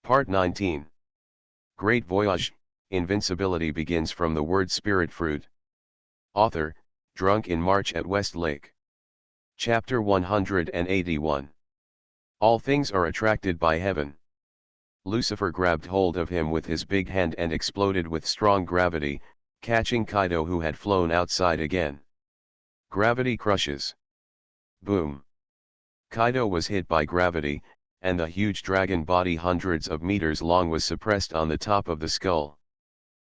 Part 19. Great Voyage, Invincibility begins from the word spirit fruit. Author, Drunk in March at Westlake. Chapter 181. All things are attracted by heaven. Lucifer grabbed hold of him with his big hand and exploded with strong gravity, catching Kaido, who had flown outside again. Gravity crushes. Boom. Kaido was hit by gravity, and the huge dragon body hundreds of meters long was suppressed on the top of the skull.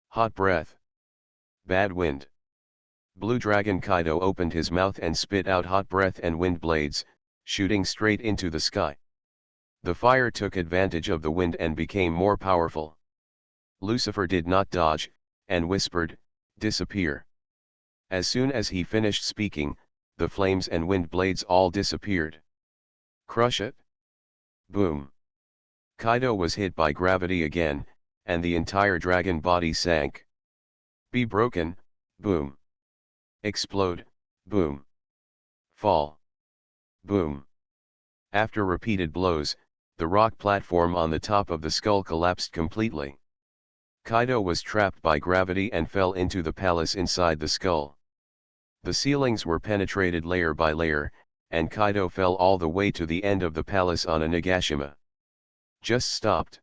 Hot breath. Bad wind. Blue Dragon Kaido opened his mouth and spit out hot breath and wind blades, shooting straight into the sky. The fire took advantage of the wind and became more powerful. Lucifer did not dodge, and whispered, "Disappear." As soon as he finished speaking, the flames and wind blades all disappeared. Crush it. Boom. Kaido was hit by gravity again, and the entire dragon body sank. Be broken. Boom. Explode. Boom. Fall. Boom. After repeated blows, the rock platform on the top of the skull collapsed completely. Kaido was trapped by gravity and fell into the palace inside the skull. The ceilings were penetrated layer by layer, and Kaido fell all the way to the end of the palace on a Nagashima. Just stopped.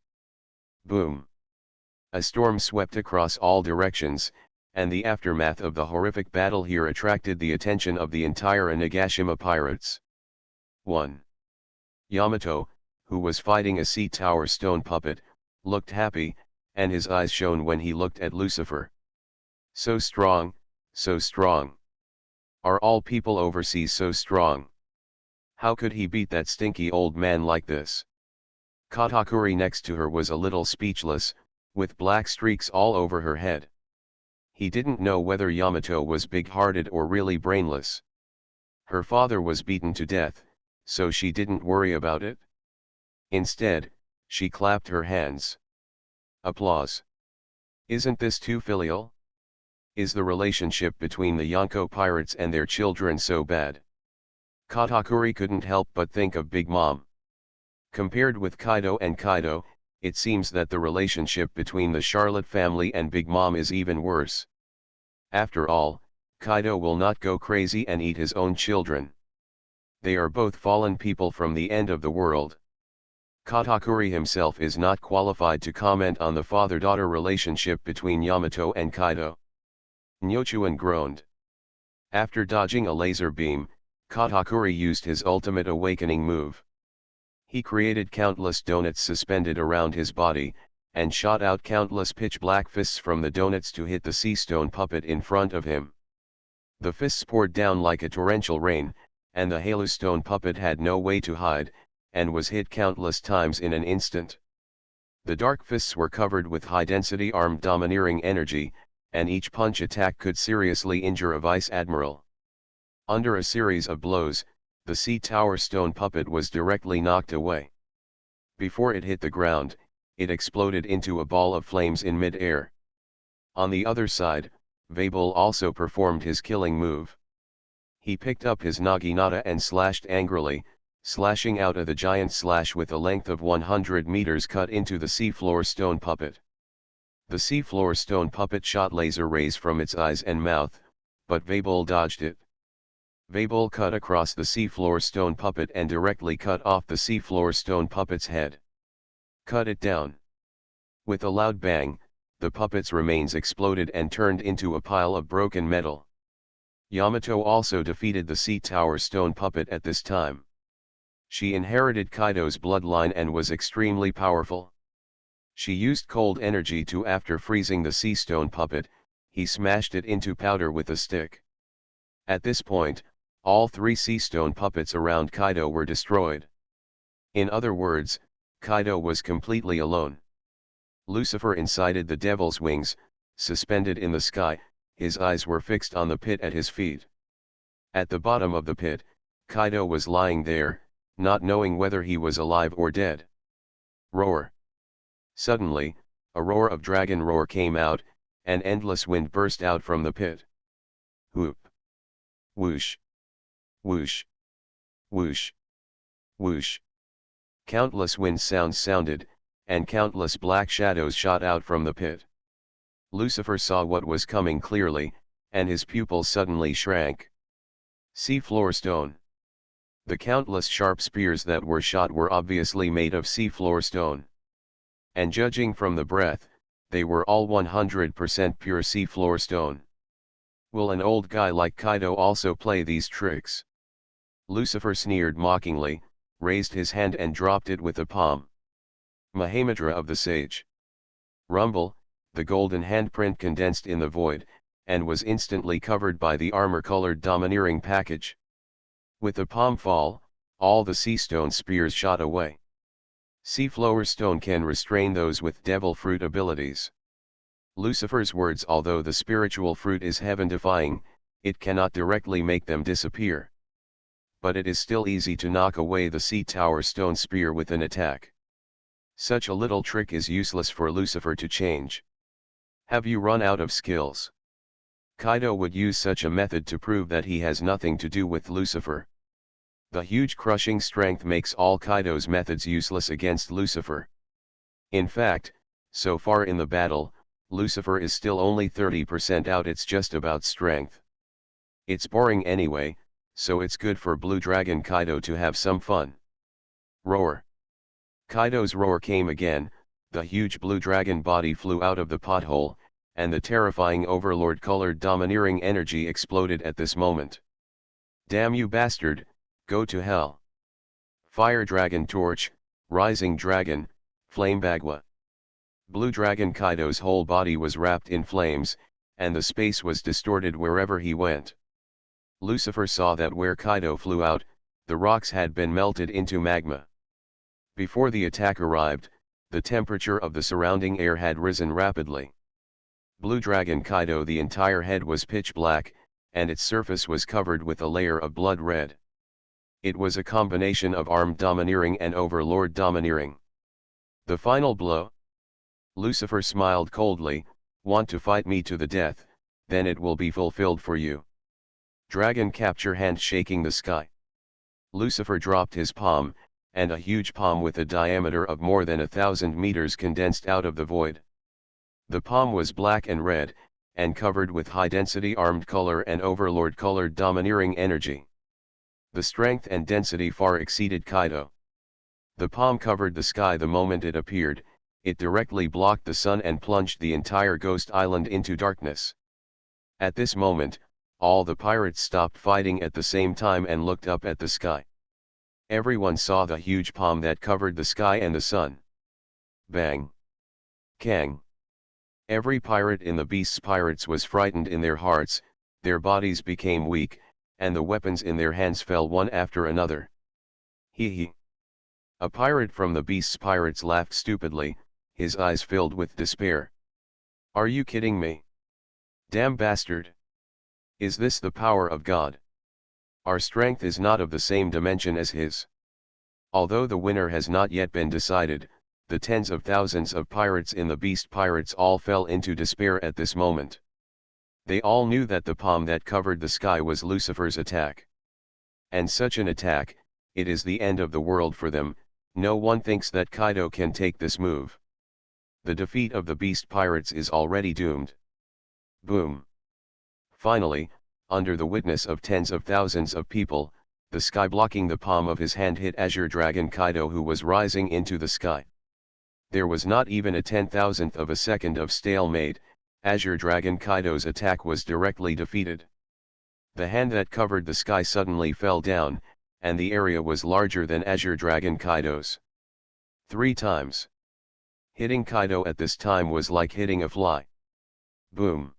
Boom. A storm swept across all directions, and the aftermath of the horrific battle here attracted the attention of the entire Nagashima pirates. 1. Yamato, who was fighting a sea tower stone puppet, looked happy, and his eyes shone when he looked at Lucifer. So strong, so strong. Are all people overseas so strong? How could he beat that stinky old man like this? Katakuri next to her was a little speechless, with black streaks all over her head. He didn't know whether Yamato was big-hearted or really brainless. Her father was beaten to death, so she didn't worry about it. Instead, she clapped her hands. Applause. Isn't this too filial? Is the relationship between the Yonko pirates and their children so bad? Katakuri couldn't help but think of Big Mom. Compared with Kaido and Kaido, it seems that the relationship between the Charlotte family and Big Mom is even worse. After all, Kaido will not go crazy and eat his own children. They are both fallen people from the end of the world. Katakuri himself is not qualified to comment on the father-daughter relationship between Yamato and Kaido. Nyochuan groaned. After dodging a laser beam, Katakuri used his ultimate awakening move. He created countless donuts suspended around his body, and shot out countless pitch-black fists from the donuts to hit the sea stone puppet in front of him. The fists poured down like a torrential rain, and the Halo stone puppet had no way to hide, and was hit countless times in an instant. The dark fists were covered with high-density armed domineering energy, and each punch attack could seriously injure a vice admiral. Under a series of blows, the sea tower stone puppet was directly knocked away. Before it hit the ground, it exploded into a ball of flames in mid-air. On the other side, Vabel also performed his killing move. He picked up his naginata and slashed angrily, slashing out the giant slash with a length of 100 meters cut into the seafloor stone puppet. The seafloor stone puppet shot laser rays from its eyes and mouth, but Vabel dodged it. Vabel cut across the seafloor stone puppet and directly cut off the seafloor stone puppet's head. Cut it down. With a loud bang, the puppet's remains exploded and turned into a pile of broken metal. Yamato also defeated the sea tower stone puppet at this time. She inherited Kaido's bloodline and was extremely powerful. She used cold energy to after freezing the sea stone puppet, he smashed it into powder with a stick. At this point, all three sea stone puppets around Kaido were destroyed. In other words, Kaido was completely alone. Lucifer incited the devil's wings, suspended in the sky, his eyes were fixed on the pit at his feet. At the bottom of the pit, Kaido was lying there, not knowing whether he was alive or dead. Roar. Suddenly, a roar of dragon roar came out, and endless wind burst out from the pit. Whoop. Whoosh. Whoosh. Whoosh. Whoosh. Countless wind sounds sounded, and countless black shadows shot out from the pit. Lucifer saw what was coming clearly, and his pupils suddenly shrank. Seafloor stone. The countless sharp spears that were shot were obviously made of seafloor stone. And judging from the breath, they were all 100% pure seafloor stone. Will an old guy like Kaido also play these tricks? Lucifer sneered mockingly, raised his hand and dropped it with a palm. Mahamudra of the Sage. Rumble, the golden handprint condensed in the void, and was instantly covered by the armor-colored domineering package. With the palm fall, all the sea stone spears shot away. Seafloor stone can restrain those with devil fruit abilities. Lucifer's words: although the spiritual fruit is heaven-defying, it cannot directly make them disappear. But it is still easy to knock away the sea tower stone spear with an attack. Such a little trick is useless for Lucifer to change. Have you run out of skills? Kaido would use such a method to prove that he has nothing to do with Lucifer. The huge crushing strength makes all Kaido's methods useless against Lucifer. In fact, so far in the battle, Lucifer is still only 30% out. It's just about strength. It's boring anyway, so it's good for Blue Dragon Kaido to have some fun. Roar. Kaido's roar came again, the huge blue dragon body flew out of the pothole, and the terrifying overlord-colored domineering energy exploded at this moment. Damn you bastard, go to hell. Fire Dragon Torch, Rising Dragon, Flame Bagua. Blue Dragon Kaido's whole body was wrapped in flames, and the space was distorted wherever he went. Lucifer saw that where Kaido flew out, the rocks had been melted into magma. Before the attack arrived, the temperature of the surrounding air had risen rapidly. Blue Dragon Kaido, the entire head was pitch black, and its surface was covered with a layer of blood red. It was a combination of armed domineering and overlord domineering. The final blow? Lucifer smiled coldly. Want to fight me to the death, then it will be fulfilled for you. Dragon capture hand shaking the sky. Lucifer dropped his palm, and a huge palm with a diameter of more than 1,000 meters condensed out of the void. The palm was black and red, and covered with high-density armed color and overlord-colored domineering energy. The strength and density far exceeded Kaido. The palm covered the sky the moment it appeared. It directly blocked the sun and plunged the entire Ghost Island into darkness. At this moment, all the pirates stopped fighting at the same time and looked up at the sky. Everyone saw the huge palm that covered the sky and the sun. Bang! Kang! Every pirate in the Beast's pirates was frightened in their hearts, their bodies became weak, and the weapons in their hands fell one after another. Hee hee! A pirate from the Beast's pirates laughed stupidly, his eyes filled with despair. Are you kidding me? Damn bastard! Is this the power of God? Our strength is not of the same dimension as his. Although the winner has not yet been decided, the tens of thousands of pirates in the Beast pirates all fell into despair at this moment. They all knew that the palm that covered the sky was Lucifer's attack. And such an attack, it is the end of the world for them. No one thinks that Kaido can take this move. The defeat of the Beast pirates is already doomed. Boom! Finally, under the witness of tens of thousands of people, the sky blocking the palm of his hand hit Azure Dragon Kaido, who was rising into the sky. There was not even a 10,000th of a second of stalemate. Azure Dragon Kaido's attack was directly defeated. The hand that covered the sky suddenly fell down, and the area was larger than Azure Dragon Kaido's. 3 times. Hitting Kaido at this time was like hitting a fly. Boom!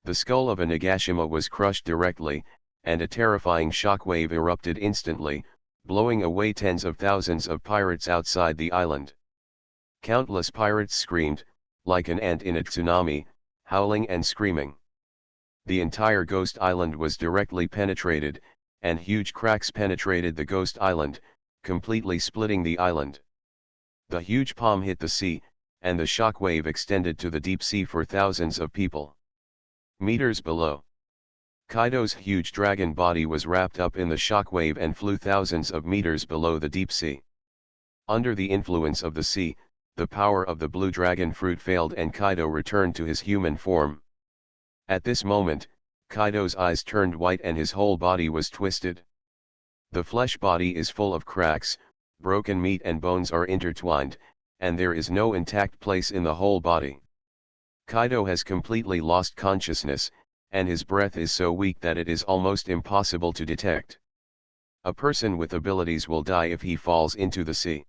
The skull of a Nagashima was crushed directly, and a terrifying shockwave erupted instantly, blowing away tens of thousands of pirates outside the island. Countless pirates screamed, like an ant in a tsunami, howling and screaming. The entire Ghost Island was directly penetrated, and huge cracks penetrated the Ghost Island, completely splitting the island. The huge palm hit the sea, and the shockwave extended to the deep sea for thousands of people. Meters below, Kaido's huge dragon body was wrapped up in the shockwave and flew thousands of meters below the deep sea. Under the influence of the sea, the power of the blue dragon fruit failed and Kaido returned to his human form. At this moment, Kaido's eyes turned white and his whole body was twisted. The flesh body is full of cracks, broken meat and bones are intertwined, and there is no intact place in the whole body. Kaido has completely lost consciousness, and his breath is so weak that it is almost impossible to detect. A person with abilities will die if he falls into the sea.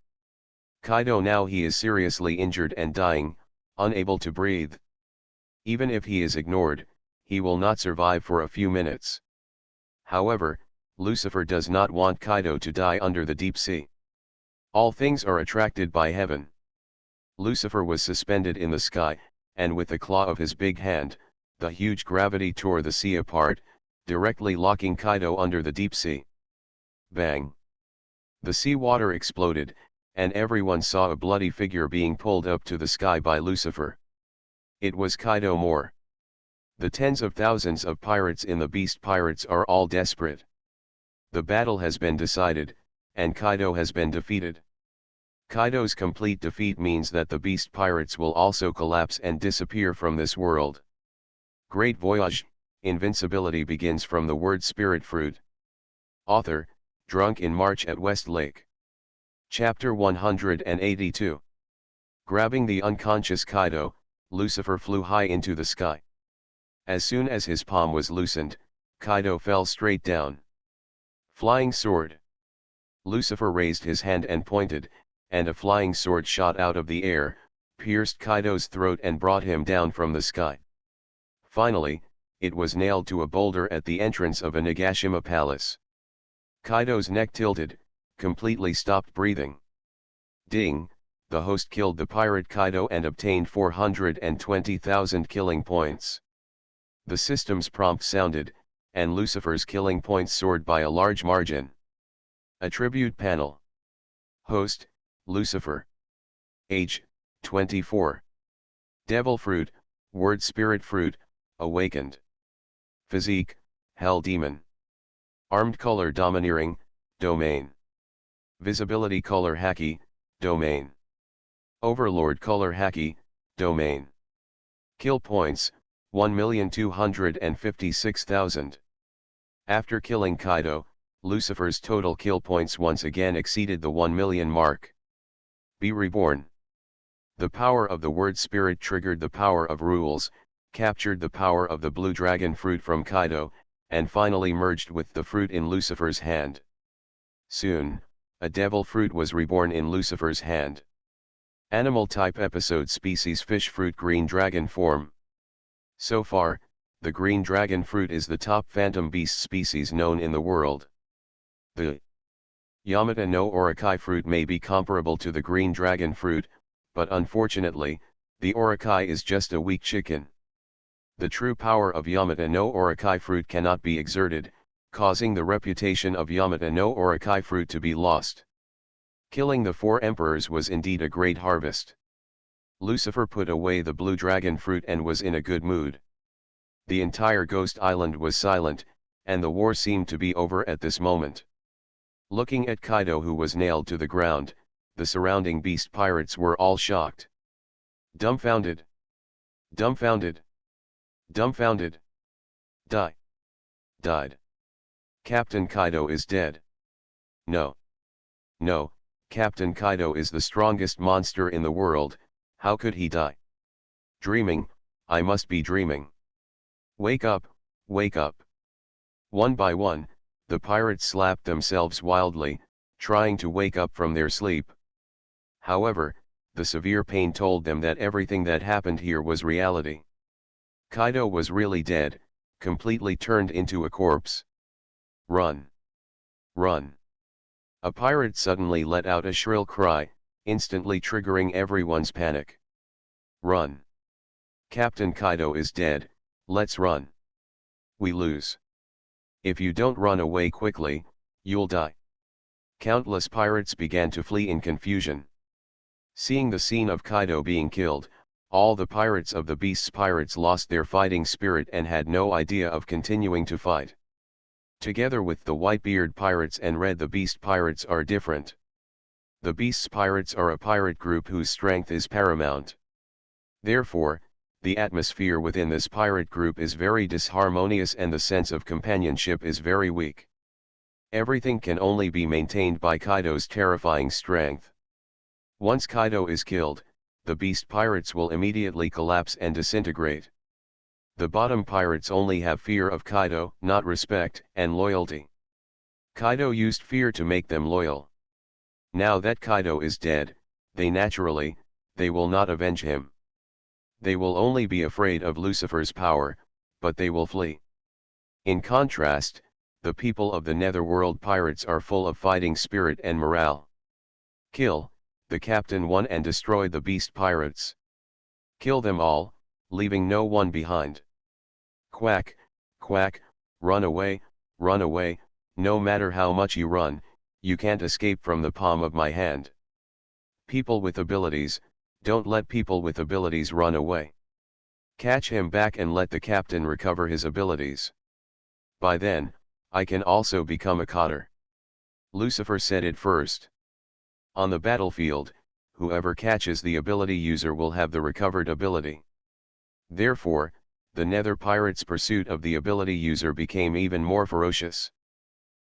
Kaido now he is seriously injured and dying, unable to breathe. Even if he is ignored, he will not survive for a few minutes. However, Lucifer does not want Kaido to die under the deep sea. All things are attracted by heaven. Lucifer was suspended in the sky, and with the claw of his big hand, the huge gravity tore the sea apart, directly locking Kaido under the deep sea. Bang! The sea water exploded, and everyone saw a bloody figure being pulled up to the sky by Lucifer. It was Kaido More. The tens of thousands of pirates in the Beast Pirates are all desperate. The battle has been decided, and Kaido has been defeated. Kaido's complete defeat means that the Beast Pirates will also collapse and disappear from this world. Great Voyage, Invincibility begins from the word Spirit Fruit. Author, Drunk in March at West Lake. Chapter 182. Grabbing the unconscious Kaido, Lucifer flew high into the sky. As soon as his palm was loosened, Kaido fell straight down. Flying sword. Lucifer raised his hand and pointed, and a flying sword shot out of the air, pierced Kaido's throat and brought him down from the sky. Finally, it was nailed to a boulder at the entrance of a Nagashima palace. Kaido's neck tilted, completely stopped breathing. Ding! The host killed the pirate Kaido and obtained 420,000 killing points. The system's prompt sounded, and Lucifer's killing points soared by a large margin. Attribute panel. Host, Lucifer. Age, 24. Devil fruit, word spirit fruit, awakened. Physique, hell demon. Armed color domineering, domain. Visibility color haki, domain. Overlord color haki, domain. Kill points, 1,256,000. After killing Kaido, Lucifer's total kill points once again exceeded the 1 million mark. Be reborn. The power of the word spirit triggered the power of rules, captured the power of the blue dragon fruit from Kaido, and finally merged with the fruit in Lucifer's hand. Soon, a devil fruit was reborn in Lucifer's hand. Animal type episode species fish fruit green dragon form. So far, the green dragon fruit is the top phantom beast species known in the world. The Yamata no Orokai fruit may be comparable to the green dragon fruit, but unfortunately, the Orokai is just a weak chicken. The true power of Yamata no Orokai fruit cannot be exerted, causing the reputation of Yamata no Orokai fruit to be lost. Killing the 4 emperors was indeed a great harvest. Lucifer put away the blue dragon fruit and was in a good mood. The entire Ghost Island was silent, and the war seemed to be over at this moment. Looking at Kaido who was nailed to the ground, the surrounding beast pirates were all shocked. Dumbfounded. Dumbfounded. Dumbfounded. Die. Died. Captain Kaido is dead. No. No, Captain Kaido is the strongest monster in the world, how could he die? Dreaming, I must be dreaming. Wake up, wake up. One by one, the pirates slapped themselves wildly, trying to wake up from their sleep. However, the severe pain told them that everything that happened here was reality. Kaido was really dead, completely turned into a corpse. Run! Run! A pirate suddenly let out a shrill cry, instantly triggering everyone's panic. Run! Captain Kaido is dead, let's run. We lose. If you don't run away quickly, you'll die. Countless pirates began to flee in confusion. Seeing the scene of Kaido being killed, all the pirates of the Beast's pirates lost their fighting spirit and had no idea of continuing to fight. Together with the Whitebeard pirates and Red the Beast pirates are different. The Beast's pirates are a pirate group whose strength is paramount. Therefore, the atmosphere within this pirate group is very disharmonious and the sense of companionship is very weak. Everything can only be maintained by Kaido's terrifying strength. Once Kaido is killed, the Beast pirates will immediately collapse and disintegrate. The bottom pirates only have fear of Kaido, not respect and loyalty. Kaido used fear to make them loyal. Now that Kaido is dead, they will not avenge him. They will only be afraid of Lucifer's power, but they will flee. In contrast, the people of the Netherworld pirates are full of fighting spirit and morale. Kill, the captain won and destroy the Beast pirates. Kill them all, leaving no one behind. Quack, quack, run away, no matter how much you run, you can't escape from the palm of my hand. People with abilities, don't let people with abilities run away. Catch him back and let the captain recover his abilities. By then, I can also become a cotter. Lucifer said it first. On the battlefield, whoever catches the ability user will have the recovered ability. Therefore, the Nether pirates' pursuit of the ability user became even more ferocious.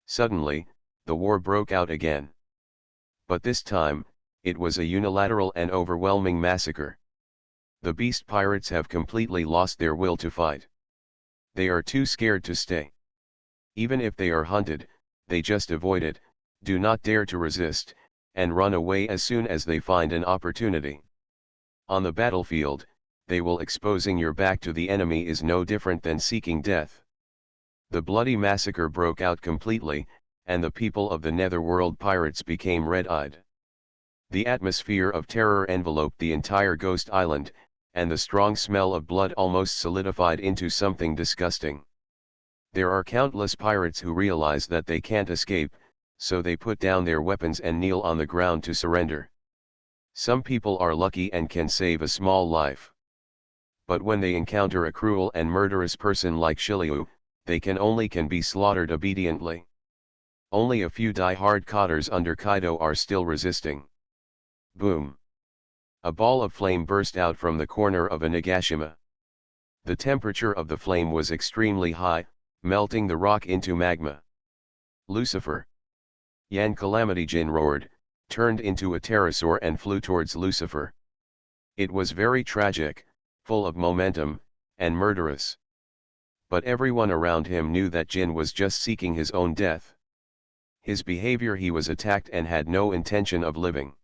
Suddenly, the war broke out again. But this time, it was a unilateral and overwhelming massacre. The Beast pirates have completely lost their will to fight. They are too scared to stay. Even if they are hunted, they just avoid it, do not dare to resist, and run away as soon as they find an opportunity. On the battlefield, they will exposing your back to the enemy is no different than seeking death. The bloody massacre broke out completely, and the people of the Netherworld pirates became red-eyed. The atmosphere of terror enveloped the entire Ghost Island, and the strong smell of blood almost solidified into something disgusting. There are countless pirates who realize that they can't escape, so they put down their weapons and kneel on the ground to surrender. Some people are lucky and can save a small life. But when they encounter a cruel and murderous person like Shiryu, they can be slaughtered obediently. Only a few die-hard cotters under Kaido are still resisting. Boom! A ball of flame burst out from the corner of a Nagashima. The temperature of the flame was extremely high, melting the rock into magma. Lucifer! Yan Calamity Jin roared, turned into a pterosaur and flew towards Lucifer. It was very tragic, full of momentum, and murderous. But everyone around him knew that Jin was just seeking his own death. His behavior, he was attacked and had no intention of living.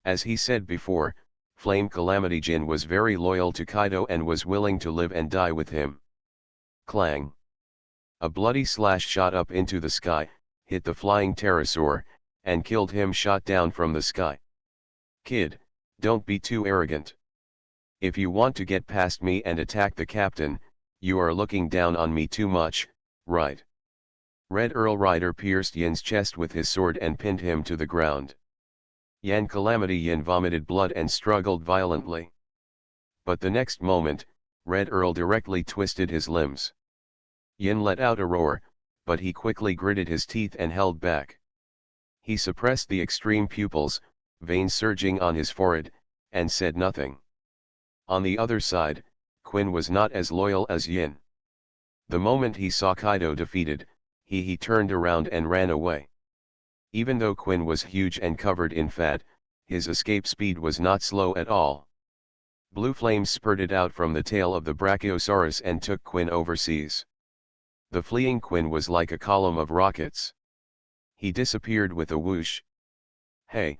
As he said before, Flame Calamity Jin was very loyal to Kaido and was willing to live and die with him. Clang! A bloody slash shot up into the sky, hit the flying pterosaur, and killed him shot down from the sky. Kid, don't be too arrogant. If you want to get past me and attack the captain, you are looking down on me too much, right? Red Earl Rider pierced Yin's chest with his sword and pinned him to the ground. Yan Calamity Yin vomited blood and struggled violently. But the next moment, Red Earl directly twisted his limbs. Yin let out a roar, but he quickly gritted his teeth and held back. He suppressed the extreme pupils, veins surging on his forehead, and said nothing. On the other side, Quinn was not as loyal as Yin. The moment he saw Kaido defeated, he turned around and ran away. Even though Quinn was huge and covered in fat, his escape speed was not slow at all. Blue flames spurted out from the tail of the Brachiosaurus and took Quinn overseas. The fleeing Quinn was like a column of rockets. He disappeared with a whoosh. Hey,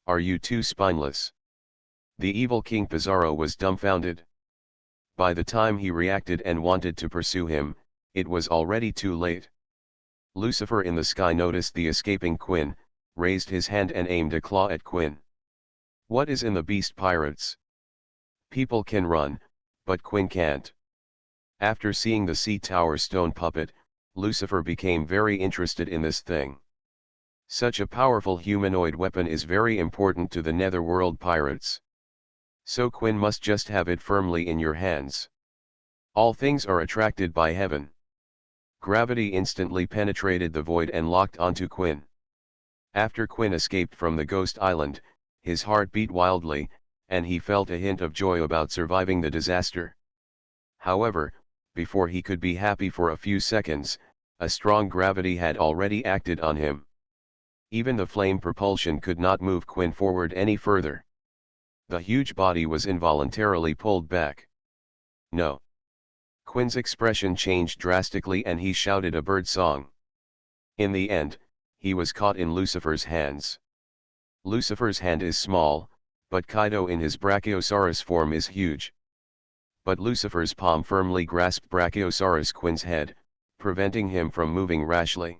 are you too spineless? The evil King Pizarro was dumbfounded. By the time he reacted and wanted to pursue him, it was already too late. Lucifer in the sky noticed the escaping Quinn, raised his hand and aimed a claw at Quinn. What is in the Beast Pirates? People can run, but Quinn can't. After seeing the Sea Tower stone puppet, Lucifer became very interested in this thing. Such a powerful humanoid weapon is very important to the Netherworld pirates. So Quinn must just have it firmly in your hands. All things are attracted by heaven. Gravity instantly penetrated the void and locked onto Quinn. After Quinn escaped from the ghost island, his heart beat wildly, and he felt a hint of joy about surviving the disaster. However, before he could be happy for a few seconds, a strong gravity had already acted on him. Even the flame propulsion could not move Quinn forward any further. The huge body was involuntarily pulled back. No. Quinn's expression changed drastically and he shouted a bird song. In the end, he was caught in Lucifer's hands. Lucifer's hand is small, but Kaido in his Brachiosaurus form is huge. But Lucifer's palm firmly grasped Brachiosaurus Quinn's head, preventing him from moving rashly.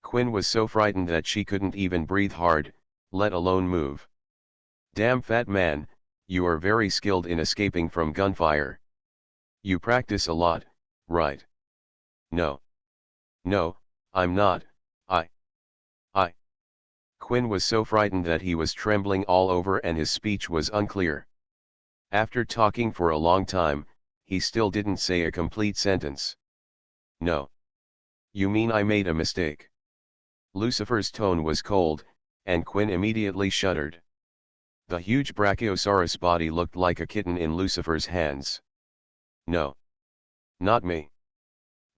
Quinn was so frightened that she couldn't even breathe hard, let alone move. "Damn fat man, you are very skilled in escaping from gunfire. You practice a lot, right?" "No. No, I'm not, I. Quinn was so frightened that he was trembling all over and his speech was unclear. After talking for a long time, he still didn't say a complete sentence. "No. You mean I made a mistake?" Lucifer's tone was cold, and Quinn immediately shuddered. The huge Brachiosaurus body looked like a kitten in Lucifer's hands. "No. Not me."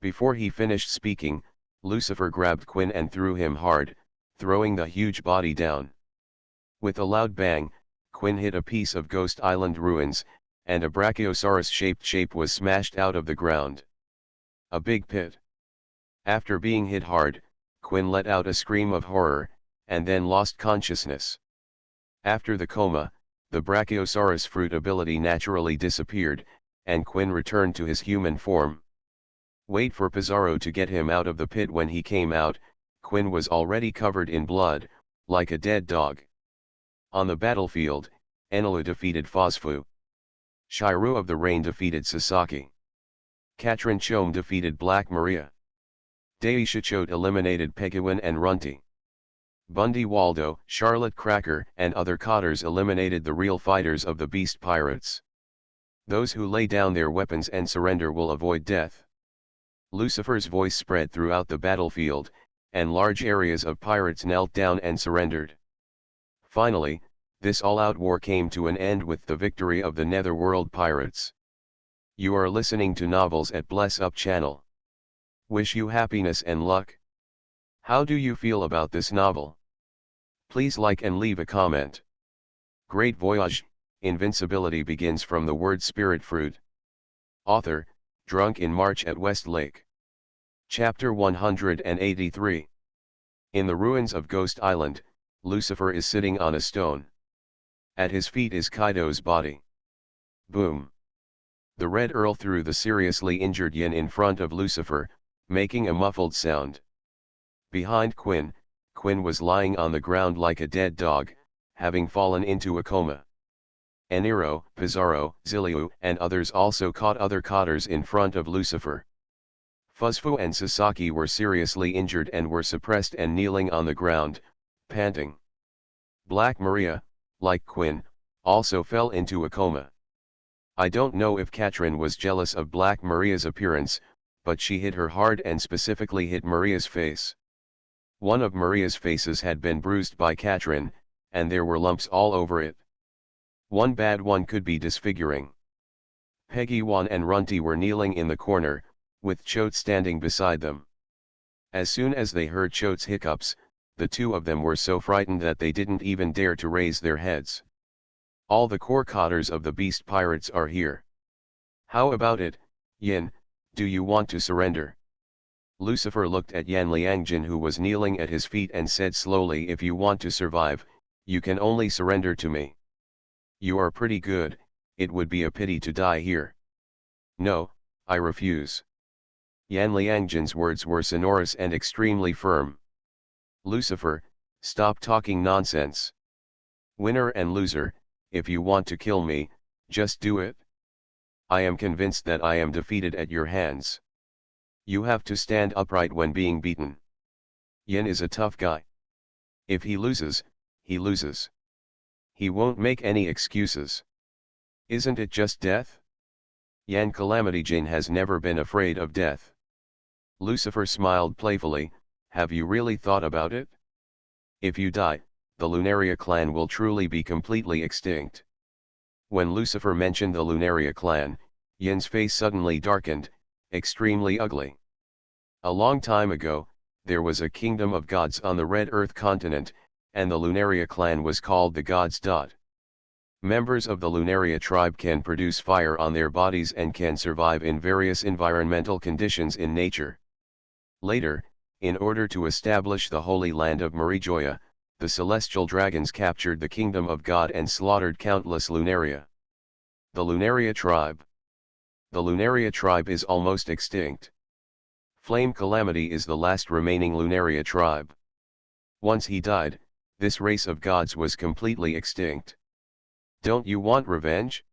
Before he finished speaking, Lucifer grabbed Quinn and threw him hard, throwing the huge body down. With a loud bang, Quinn hit a piece of Ghost Island ruins, and a Brachiosaurus-shaped shape was smashed out of the ground. A big pit. After being hit hard, Quinn let out a scream of horror, and then lost consciousness. After the coma, the Brachiosaurus fruit ability naturally disappeared, and Quinn returned to his human form. Wait for Pizarro to get him out of the pit. When he came out, Quinn was already covered in blood, like a dead dog. On the battlefield, Enelu defeated Phosphoo. Shiryu of the Rain defeated Sasaki. Katrin Chome defeated Black Maria. Daishichote eliminated Peguin and Runty. Bundy Waldo, Charlotte Cracker and other cotters eliminated the real fighters of the Beast Pirates. Those who lay down their weapons and surrender will avoid death. Lucifer's voice spread throughout the battlefield, and large areas of pirates knelt down and surrendered. Finally, this all-out war came to an end with the victory of the Netherworld pirates. You are listening to Novels at Bless Up channel. Wish you happiness and luck. How do you feel about this novel? Please like and leave a comment. Great Voyage, Invincibility begins from the word spirit fruit. Author, Drunk in March at West Lake. Chapter 183. In the ruins of Ghost Island, Lucifer is sitting on a stone. At his feet is Kaido's body. Boom. The Red Earl threw the seriously injured Yin in front of Lucifer, making a muffled sound. Behind Quinn was lying on the ground like a dead dog, having fallen into a coma. Enero, Pizarro, Ziliu and others also caught other cotters in front of Lucifer. Phosphoo and Sasaki were seriously injured and were suppressed and kneeling on the ground, panting. Black Maria, like Quinn, also fell into a coma. I don't know if Katrin was jealous of Black Maria's appearance, but she hit her hard and specifically hit Maria's face. One of Maria's faces had been bruised by Katrin, and there were lumps all over it. One bad one could be disfiguring. Peggy Wan and Runty were kneeling in the corner, with Choate standing beside them. As soon as they heard Choate's hiccups, the two of them were so frightened that they didn't even dare to raise their heads. All the core cotters of the Beast Pirates are here. How about it, Yin, do you want to surrender? Lucifer looked at Yan Liangjin who was kneeling at his feet and said slowly, if you want to survive, you can only surrender to me. You are pretty good, it would be a pity to die here. No, I refuse. Yan Liangjin's words were sonorous and extremely firm. Lucifer, stop talking nonsense. Winner and loser, if you want to kill me, just do it. I am convinced that I am defeated at your hands. You have to stand upright when being beaten. Yin is a tough guy. If he loses, he loses. He won't make any excuses. Isn't it just death? Yan Calamity Jane has never been afraid of death. Lucifer smiled playfully, have you really thought about it? If you die, the Lunaria clan will truly be completely extinct. When Lucifer mentioned the Lunaria clan, Yin's face suddenly darkened, extremely ugly. A long time ago, there was a kingdom of gods on the Red Earth continent, and the Lunaria clan was called the gods. Members of the Lunaria tribe can produce fire on their bodies and can survive in various environmental conditions in nature. Later, in order to establish the holy land of Marijoya, the celestial dragons captured the kingdom of God and slaughtered countless Lunaria. The Lunaria tribe. The Lunaria tribe is almost extinct. Flame Calamity is the last remaining Lunaria tribe. Once he died, this race of gods was completely extinct. Don't you want revenge?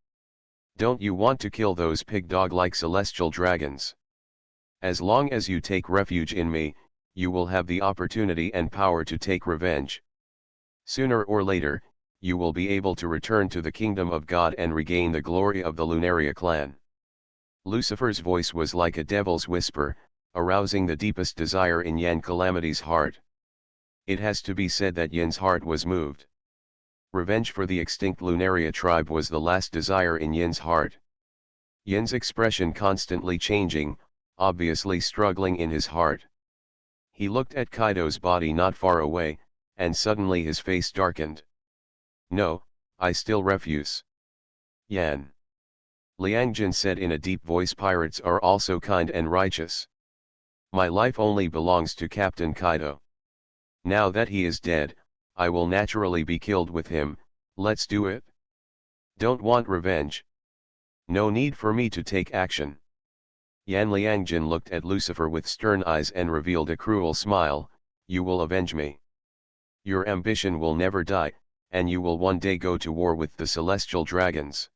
Don't you want to kill those pig-dog-like celestial dragons? As long as you take refuge in me, you will have the opportunity and power to take revenge. Sooner or later, you will be able to return to the kingdom of God and regain the glory of the Lunaria clan. Lucifer's voice was like a devil's whisper, arousing the deepest desire in Yan Calamity's heart. It has to be said that Yin's heart was moved. Revenge for the extinct Lunaria tribe was the last desire in Yin's heart. Yin's expression constantly changing, obviously struggling in his heart. He looked at Kaido's body not far away, and suddenly his face darkened. No, I still refuse. Yan. Liangjin said in a deep voice, pirates are also kind and righteous. My life only belongs to Captain Kaido. Now that he is dead, I will naturally be killed with him. Let's do it. Don't want revenge. No need for me to take action. Yan Liangjin looked at Lucifer with stern eyes and revealed a cruel smile. You will avenge me. Your ambition will never die, and you will one day go to war with the celestial dragons.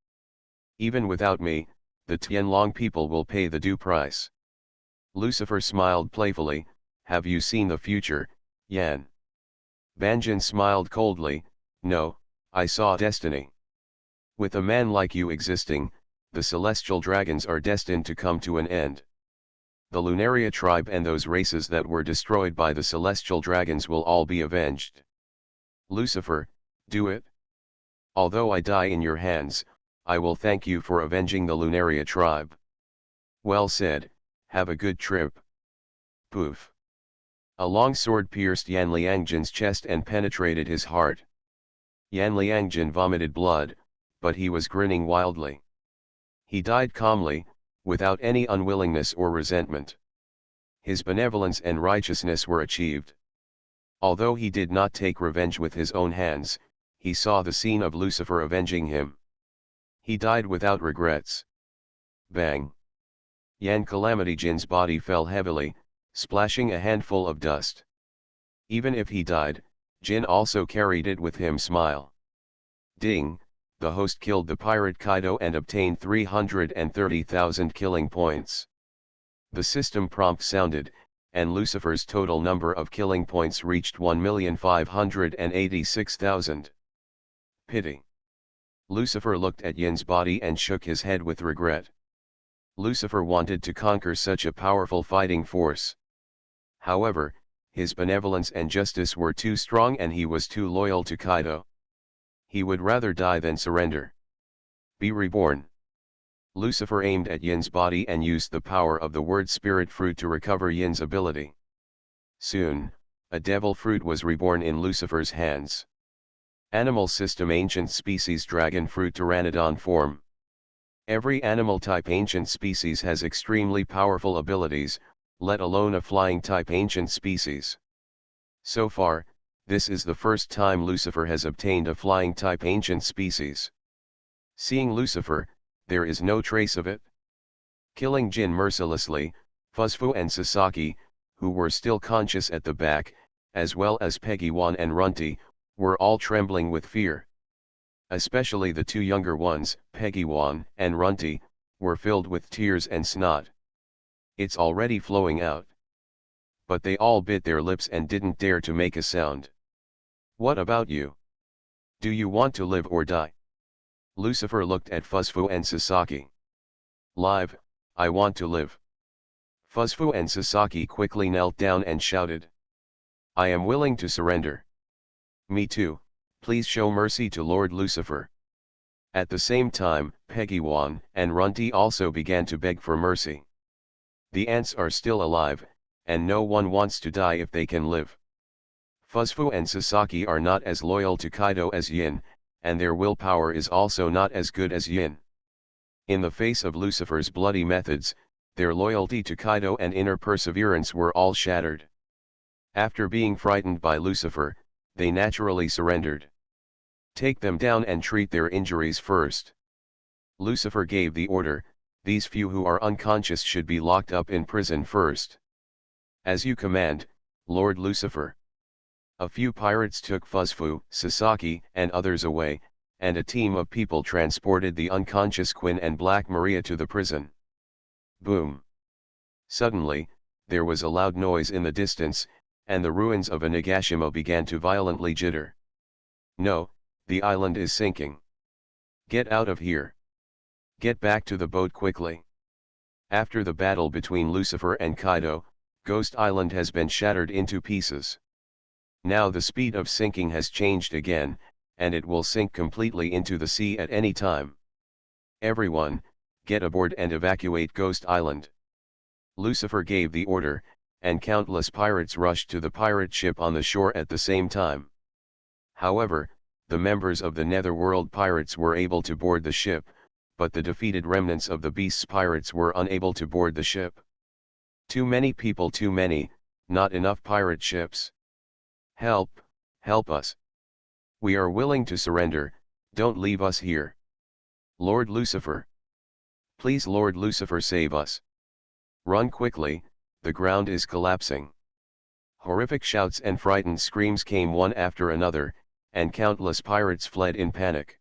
Even without me, the Tianlong people will pay the due price. Lucifer smiled playfully. Have you seen the future, Yan? Banjin smiled coldly. No, I saw destiny. With a man like you existing, the celestial dragons are destined to come to an end. The Lunaria tribe and those races that were destroyed by the celestial dragons will all be avenged. Lucifer, do it. Although I die in your hands, I will thank you for avenging the Lunaria tribe. Well said, have a good trip. Poof. A long sword pierced Yan Liangjin's chest and penetrated his heart. Yan Liangjin vomited blood, but he was grinning wildly. He died calmly, without any unwillingness or resentment. His benevolence and righteousness were achieved. Although he did not take revenge with his own hands, he saw the scene of Lucifer avenging him. He died without regrets. Bang! Yan Calamity Jin's body fell heavily, splashing a handful of dust. Even if he died, Jin also carried it with him. Smile. Ding, the host killed the pirate Kaido and obtained 330,000 killing points. The system prompt sounded, and Lucifer's total number of killing points reached 1,586,000. Pity. Lucifer looked at Yin's body and shook his head with regret. Lucifer wanted to conquer such a powerful fighting force. However, his benevolence and justice were too strong and he was too loyal to Kaido. He would rather die than surrender. Be reborn. Lucifer aimed at Yin's body and used the power of the word spirit fruit to recover Yin's ability. Soon, a devil fruit was reborn in Lucifer's hands. Animal system ancient species dragon fruit pteranodon form. Every animal type ancient species has extremely powerful abilities, let alone a flying type ancient species. So far, this is the first time Lucifer has obtained a flying type ancient species. Seeing Lucifer, there is no trace of it. Killing Jin mercilessly, Fuzfu and Sasaki, who were still conscious at the back, as well as Peggy-wan and Runty, were all trembling with fear. Especially the two younger ones, Peggy-wan and Runty, were filled with tears and snot. It's already flowing out. But they all bit their lips and didn't dare to make a sound. What about you? Do you want to live or die? Lucifer looked at Fuzfu and Sasaki. Live, I want to live. Fuzfu and Sasaki quickly knelt down and shouted. I am willing to surrender. Me too, please show mercy to Lord Lucifer. At the same time, Peggywan and Runty also began to beg for mercy. The ants are still alive, and no one wants to die if they can live. Fuzfu and Sasaki are not as loyal to Kaido as Yin, and their willpower is also not as good as Yin. In the face of Lucifer's bloody methods, their loyalty to Kaido and inner perseverance were all shattered. After being frightened by Lucifer, they naturally surrendered. Take them down and treat their injuries first. Lucifer gave the order, these few who are unconscious should be locked up in prison first. As you command, Lord Lucifer. A few pirates took Fuzfu, Sasaki, and others away, and a team of people transported the unconscious Quinn and Black Maria to the prison. Boom! Suddenly, there was a loud noise in the distance, and the ruins of a Nagashima began to violently jitter. No, the island is sinking. Get out of here. Get back to the boat quickly. After the battle between Lucifer and Kaido, Ghost Island has been shattered into pieces. Now the speed of sinking has changed again, and it will sink completely into the sea at any time. Everyone, get aboard and evacuate Ghost Island. Lucifer gave the order, and countless pirates rushed to the pirate ship on the shore at the same time. However, the members of the Netherworld pirates were able to board the ship, but the defeated remnants of the Beast's pirates were unable to board the ship. Too many people, too many, not enough pirate ships. Help, help us. We are willing to surrender, don't leave us here. Lord Lucifer. Please Lord Lucifer save us. Run quickly, the ground is collapsing. Horrific shouts and frightened screams came one after another, and countless pirates fled in panic.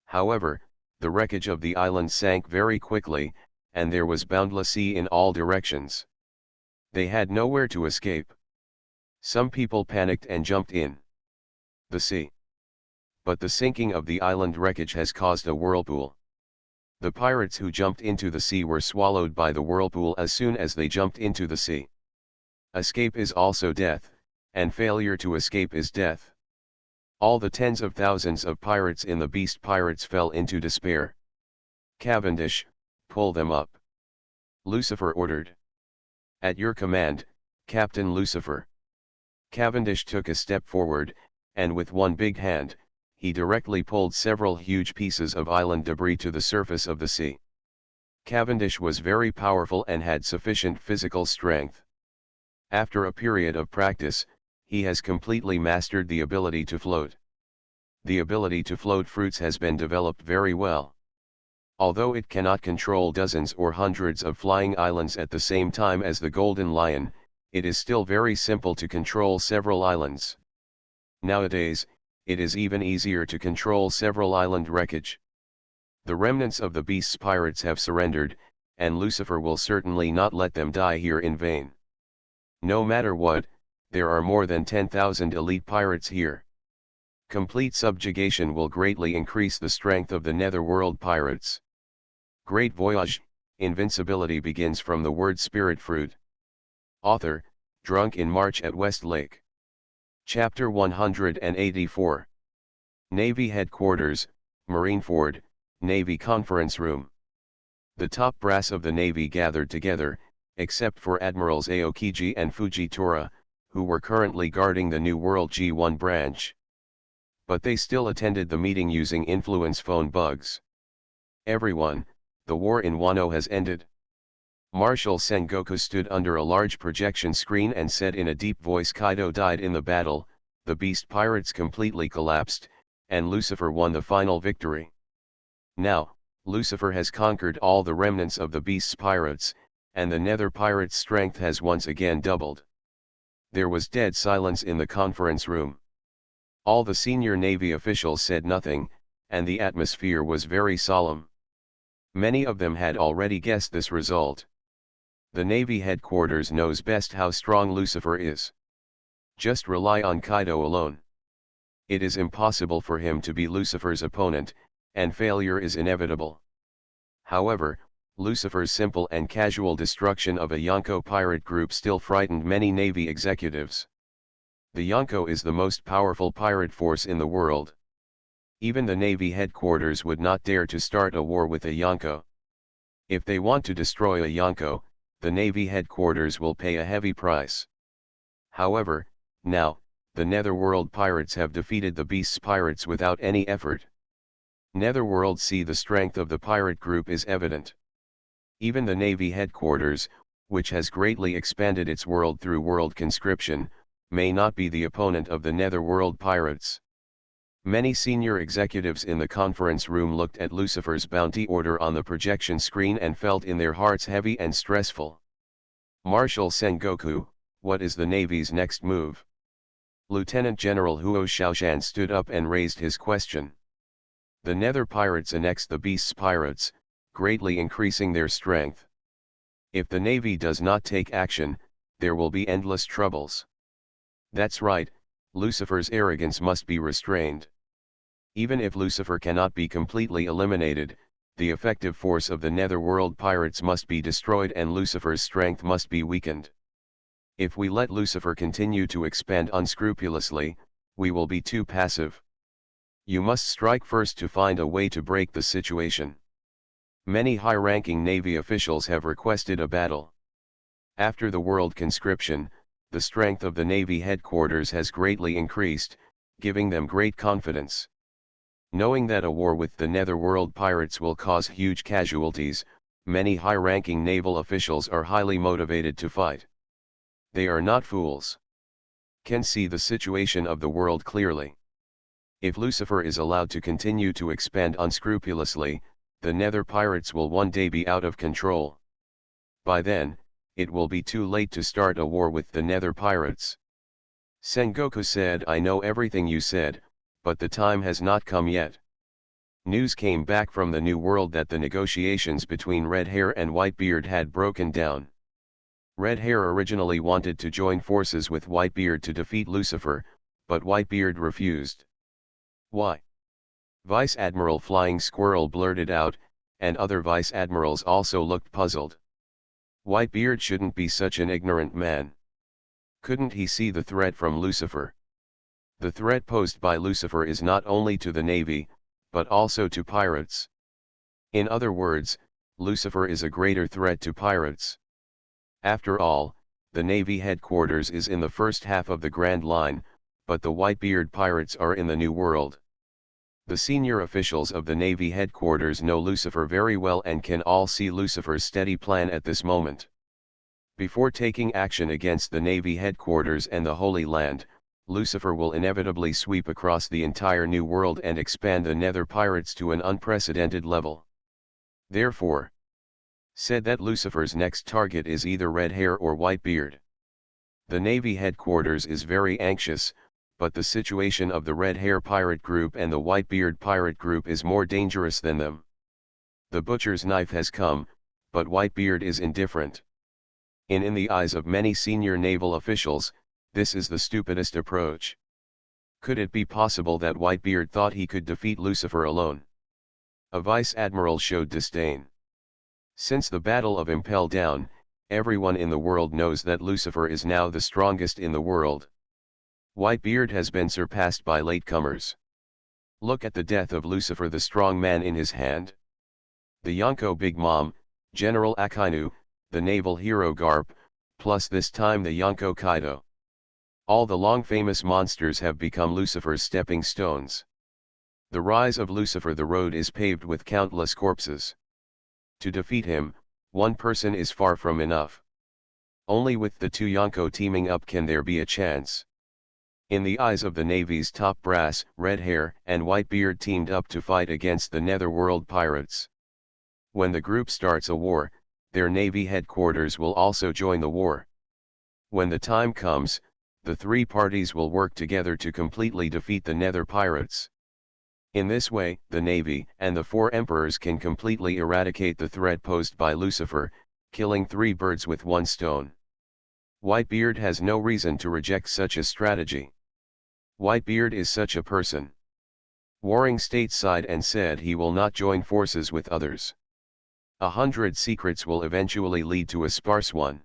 However, the wreckage of the island sank very quickly, and there was boundless sea in all directions. They had nowhere to escape. Some people panicked and jumped in the sea. But the sinking of the island wreckage has caused a whirlpool. The pirates who jumped into the sea were swallowed by the whirlpool as soon as they jumped into the sea. Escape is also death, and failure to escape is death. All the tens of thousands of pirates in the Beast Pirates fell into despair. Cavendish, pull them up. Lucifer ordered. At your command, Captain Lucifer. Cavendish took a step forward, and with one big hand, he directly pulled several huge pieces of island debris to the surface of the sea. Cavendish was very powerful and had sufficient physical strength. After a period of practice, he has completely mastered the ability to float. The ability to float fruits has been developed very well. Although it cannot control dozens or hundreds of flying islands at the same time as the Golden Lion, it is still very simple to control several islands. Nowadays, it is even easier to control several island wreckage. The remnants of the Beast's pirates have surrendered, and Lucifer will certainly not let them die here in vain. No matter what, there are more than 10,000 elite pirates here. Complete subjugation will greatly increase the strength of the Netherworld pirates. Great Voyage, Invincibility begins from the word spirit fruit. Author, Drunk in March at West Lake. Chapter 184. Navy Headquarters, Marineford, Navy Conference Room. The top brass of the Navy gathered together, except for Admirals Aokiji and Fujitora, who were currently guarding the New World G1 branch. But they still attended the meeting using influence phone bugs. Everyone, the war in Wano has ended. Marshal Sengoku stood under a large projection screen and said in a deep voice, Kaido died in the battle, the Beast Pirates completely collapsed, and Lucifer won the final victory. Now, Lucifer has conquered all the remnants of the Beast's pirates, and the Nether pirates' strength has once again doubled. There was dead silence in the conference room. All the senior Navy officials said nothing, and the atmosphere was very solemn. Many of them had already guessed this result. The Navy headquarters knows best how strong Lucifer is. Just rely on Kaido alone. It is impossible for him to be Lucifer's opponent, and failure is inevitable. However, Lucifer's simple and casual destruction of a Yonko pirate group still frightened many Navy executives. The Yonko is the most powerful pirate force in the world. Even the Navy headquarters would not dare to start a war with a Yonko. If they want to destroy a Yonko, the Navy headquarters will pay a heavy price. However, now, the Netherworld pirates have defeated the Beast's pirates without any effort. Netherworld see the strength of the pirate group is evident. Even the Navy headquarters, which has greatly expanded its world through world conscription, may not be the opponent of the Netherworld pirates. Many senior executives in the conference room looked at Lucifer's bounty order on the projection screen and felt in their hearts heavy and stressful. Marshal Sengoku, what is the Navy's next move? Lieutenant General Huo Xiaoshan stood up and raised his question. The Nether pirates annex the Beast's pirates, greatly increasing their strength. If the Navy does not take action, there will be endless troubles. That's right, Lucifer's arrogance must be restrained. Even if Lucifer cannot be completely eliminated, the effective force of the Netherworld pirates must be destroyed and Lucifer's strength must be weakened. If we let Lucifer continue to expand unscrupulously, we will be too passive. You must strike first to find a way to break the situation. Many high-ranking Navy officials have requested a battle. After the world conscription, the strength of the Navy headquarters has greatly increased, giving them great confidence. Knowing that a war with the Netherworld pirates will cause huge casualties, many high-ranking naval officials are highly motivated to fight. They are not fools. Can see the situation of the world clearly. If Lucifer is allowed to continue to expand unscrupulously, the Nether pirates will one day be out of control. By then, it will be too late to start a war with the Nether pirates. Sengoku said, I know everything you said, but the time has not come yet. News came back from the New World that the negotiations between Red Hair and Whitebeard had broken down. Red Hair originally wanted to join forces with Whitebeard to defeat Lucifer, but Whitebeard refused. Why? Vice Admiral Flying Squirrel blurted out, and other vice admirals also looked puzzled. Whitebeard shouldn't be such an ignorant man. Couldn't he see the threat from Lucifer? The threat posed by Lucifer is not only to the Navy, but also to pirates. In other words, Lucifer is a greater threat to pirates. After all, the Navy headquarters is in the first half of the Grand Line, but the Whitebeard pirates are in the New World. The senior officials of the Navy headquarters know Lucifer very well and can all see Lucifer's steady plan at this moment. Before taking action against the Navy headquarters and the Holy Land, Lucifer will inevitably sweep across the entire New World and expand the Nether pirates to an unprecedented level. Therefore, said that Lucifer's next target is either Red Hair or Whitebeard. The Navy headquarters is very anxious, but the situation of the Red Hair pirate group and the Whitebeard pirate group is more dangerous than them. The butcher's knife has come, but Whitebeard is indifferent. In the eyes of many senior naval officials, this is the stupidest approach. Could it be possible that Whitebeard thought he could defeat Lucifer alone? A vice admiral showed disdain. Since the Battle of Impel Down, everyone in the world knows that Lucifer is now the strongest in the world. Whitebeard has been surpassed by latecomers. Look at the death of Lucifer, the strong man in his hand. The Yonko Big Mom, General Akainu, the naval hero Garp, plus this time the Yonko Kaido. All the long famous monsters have become Lucifer's stepping stones. The rise of Lucifer, the road is paved with countless corpses. To defeat him, one person is far from enough. Only with the two Yonko teaming up can there be a chance. In the eyes of the Navy's top brass, Red Hair and Whitebeard teamed up to fight against the Netherworld pirates. When the group starts a war, their Navy headquarters will also join the war. When the time comes, the three parties will work together to completely defeat the Nether pirates. In this way, the Navy and the four emperors can completely eradicate the threat posed by Lucifer, killing three birds with one stone. Whitebeard has no reason to reject such a strategy. Whitebeard is such a person. Warring stateside and said he will not join forces with others. 100 secrets will eventually lead to a sparse one.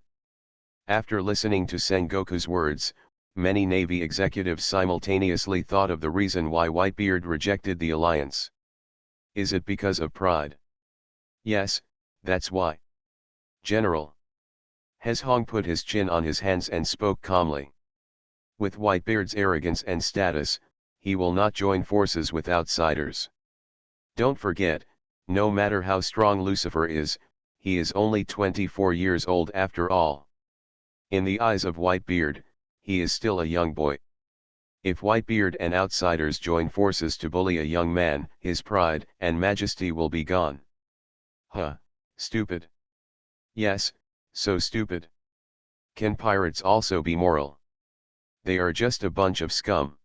After listening to Sengoku's words, Many Navy executives simultaneously thought of the reason why Whitebeard rejected the alliance. Is it because of pride? Yes, that's why. General Hezhong put his chin on his hands and spoke calmly. With Whitebeard's arrogance and status, he will not join forces with outsiders. Don't forget, no matter how strong Lucifer is, he is only 24 years old after all. In the eyes of Whitebeard, he is still a young boy. If Whitebeard and outsiders join forces to bully a young man, his pride and majesty will be gone. Huh, stupid. Yes, so stupid. Can pirates also be moral? They are just a bunch of scum.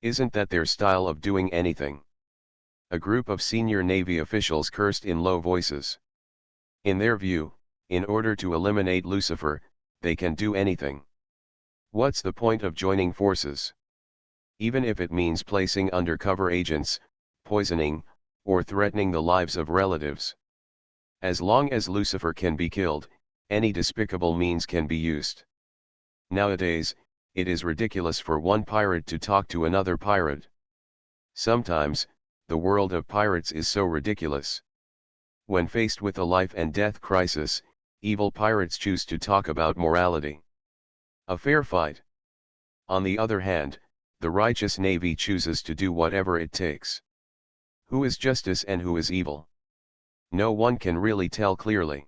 Isn't that their style of doing anything? A group of senior Navy officials cursed in low voices. In their view, in order to eliminate Lucifer, they can do anything. What's the point of joining forces? Even if it means placing undercover agents, poisoning, or threatening the lives of relatives. As long as Lucifer can be killed, any despicable means can be used. Nowadays, it is ridiculous for one pirate to talk to another pirate. Sometimes, the world of pirates is so ridiculous. When faced with a life and death crisis, evil pirates choose to talk about morality. A fair fight. On the other hand, the righteous Navy chooses to do whatever it takes. Who is justice and who is evil? No one can really tell clearly.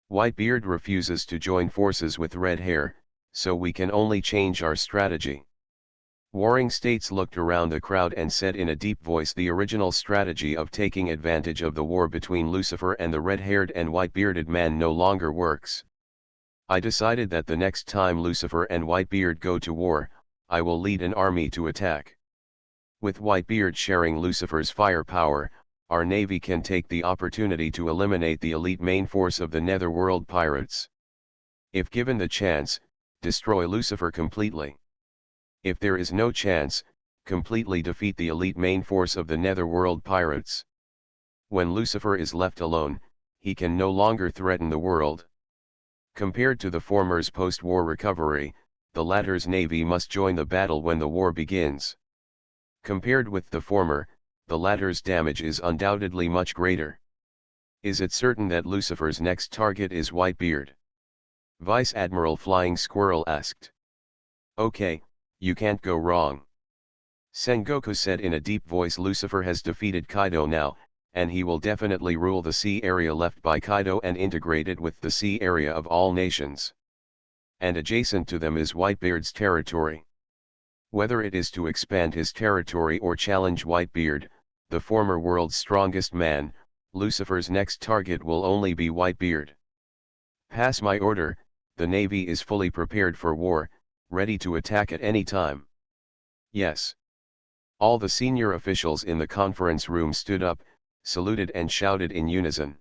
Whitebeard refuses to join forces with Red Hair, so we can only change our strategy. Warring States looked around the crowd and said in a deep voice, the original strategy of taking advantage of the war between Lucifer and the red-haired and white-bearded man no longer works. I decided that the next time Lucifer and Whitebeard go to war, I will lead an army to attack. With Whitebeard sharing Lucifer's firepower, our Navy can take the opportunity to eliminate the elite main force of the Netherworld pirates. If given the chance, destroy Lucifer completely. If there is no chance, completely defeat the elite main force of the Netherworld pirates. When Lucifer is left alone, he can no longer threaten the world. Compared to the former's post-war recovery, the latter's navy must join the battle when the war begins. Compared with the former, the latter's damage is undoubtedly much greater. Is it certain that Lucifer's next target is Whitebeard? Vice Admiral Flying Squirrel asked. Okay, you can't go wrong. Sengoku said in a deep voice. Lucifer has defeated Kaido now, and he will definitely rule the sea area left by Kaido and integrate it with the sea area of all nations. And adjacent to them is Whitebeard's territory. Whether it is to expand his territory or challenge Whitebeard, the former world's strongest man, Lucifer's next target will only be Whitebeard. Pass my order, the Navy is fully prepared for war, ready to attack at any time. Yes. All the senior officials in the conference room stood up, saluted and shouted in unison.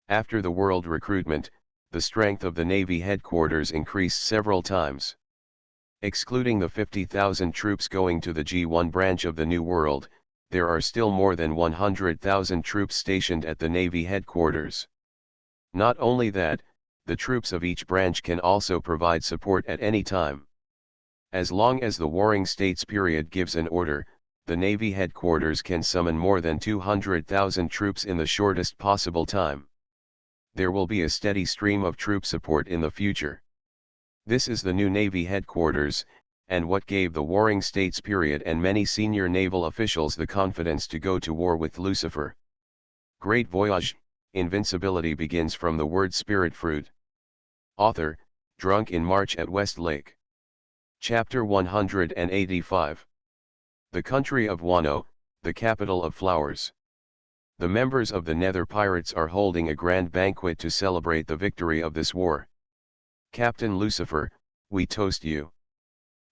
After the world recruitment, the strength of the Navy headquarters increased several times. Excluding the 50,000 troops going to the G1 branch of the New World, there are still more than 100,000 troops stationed at the Navy headquarters. Not only that, the troops of each branch can also provide support at any time. As long as the Warring States period gives an order, the Navy headquarters can summon more than 200,000 troops in the shortest possible time. There will be a steady stream of troop support in the future. This is the new Navy headquarters, and what gave the Warring States period and many senior naval officials the confidence to go to war with Lucifer. Great Voyage, Invincibility begins from the word spirit fruit. Author, Drunk in March at Westlake. Chapter 185. The country of Wano, the capital of flowers. The members of the Nether Pirates are holding a grand banquet to celebrate the victory of this war. Captain Lucifer, we toast you.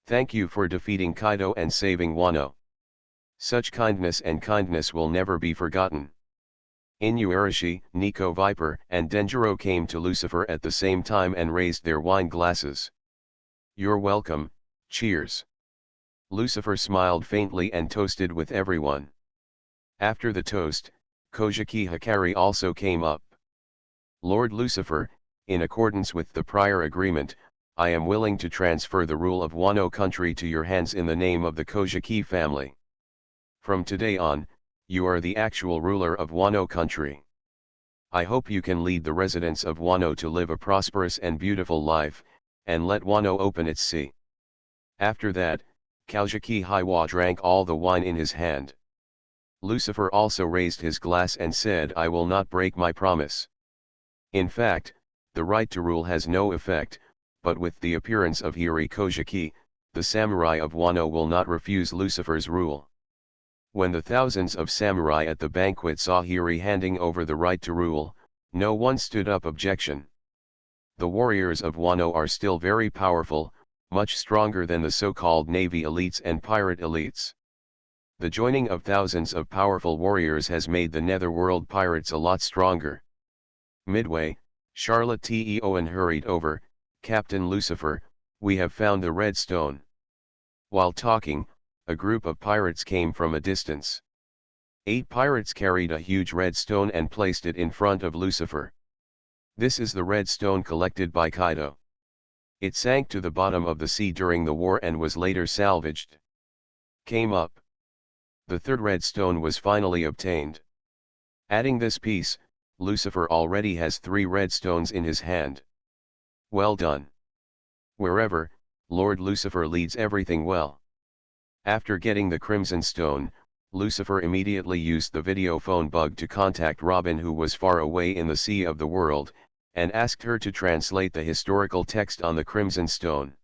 Thank you for defeating Kaido and saving Wano. Such kindness and kindness will never be forgotten. Inuarashi, Nico Viper, and Denjiro came to Lucifer at the same time and raised their wine glasses. You're welcome, cheers. Lucifer smiled faintly and toasted with everyone. After the toast, Kojiki Hikari also came up. Lord Lucifer, in accordance with the prior agreement, I am willing to transfer the rule of Wano country to your hands in the name of the Kojiki family. From today on, you are the actual ruler of Wano country. I hope you can lead the residents of Wano to live a prosperous and beautiful life, and let Wano open its sea. After that, Kojiki Hiwa drank all the wine in his hand. Lucifer also raised his glass and said, I will not break my promise. In fact, the right to rule has no effect, but with the appearance of Hiri Kojiki, the samurai of Wano will not refuse Lucifer's rule. When the thousands of samurai at the banquet saw Hiri handing over the right to rule, no one stood up objection. The warriors of Wano are still very powerful, much stronger than the so-called Navy elites and pirate elites. The joining of thousands of powerful warriors has made the Netherworld pirates a lot stronger. Midway, Charlotte T. Owen hurried over, Captain Lucifer, we have found the red stone. While talking, a group of pirates came from a distance. 8 pirates carried a huge red stone and placed it in front of Lucifer. This is the red stone collected by Kaido. It sank to the bottom of the sea during the war and was later salvaged. Came up. The third red stone was finally obtained. Adding this piece, Lucifer already has 3 red stones in his hand. Well done. Wherever, Lord Lucifer leads everything well. After getting the Crimson Stone, Lucifer immediately used the video phone bug to contact Robin, who was far away in the Sea of the World, and asked her to translate the historical text on the Crimson Stone.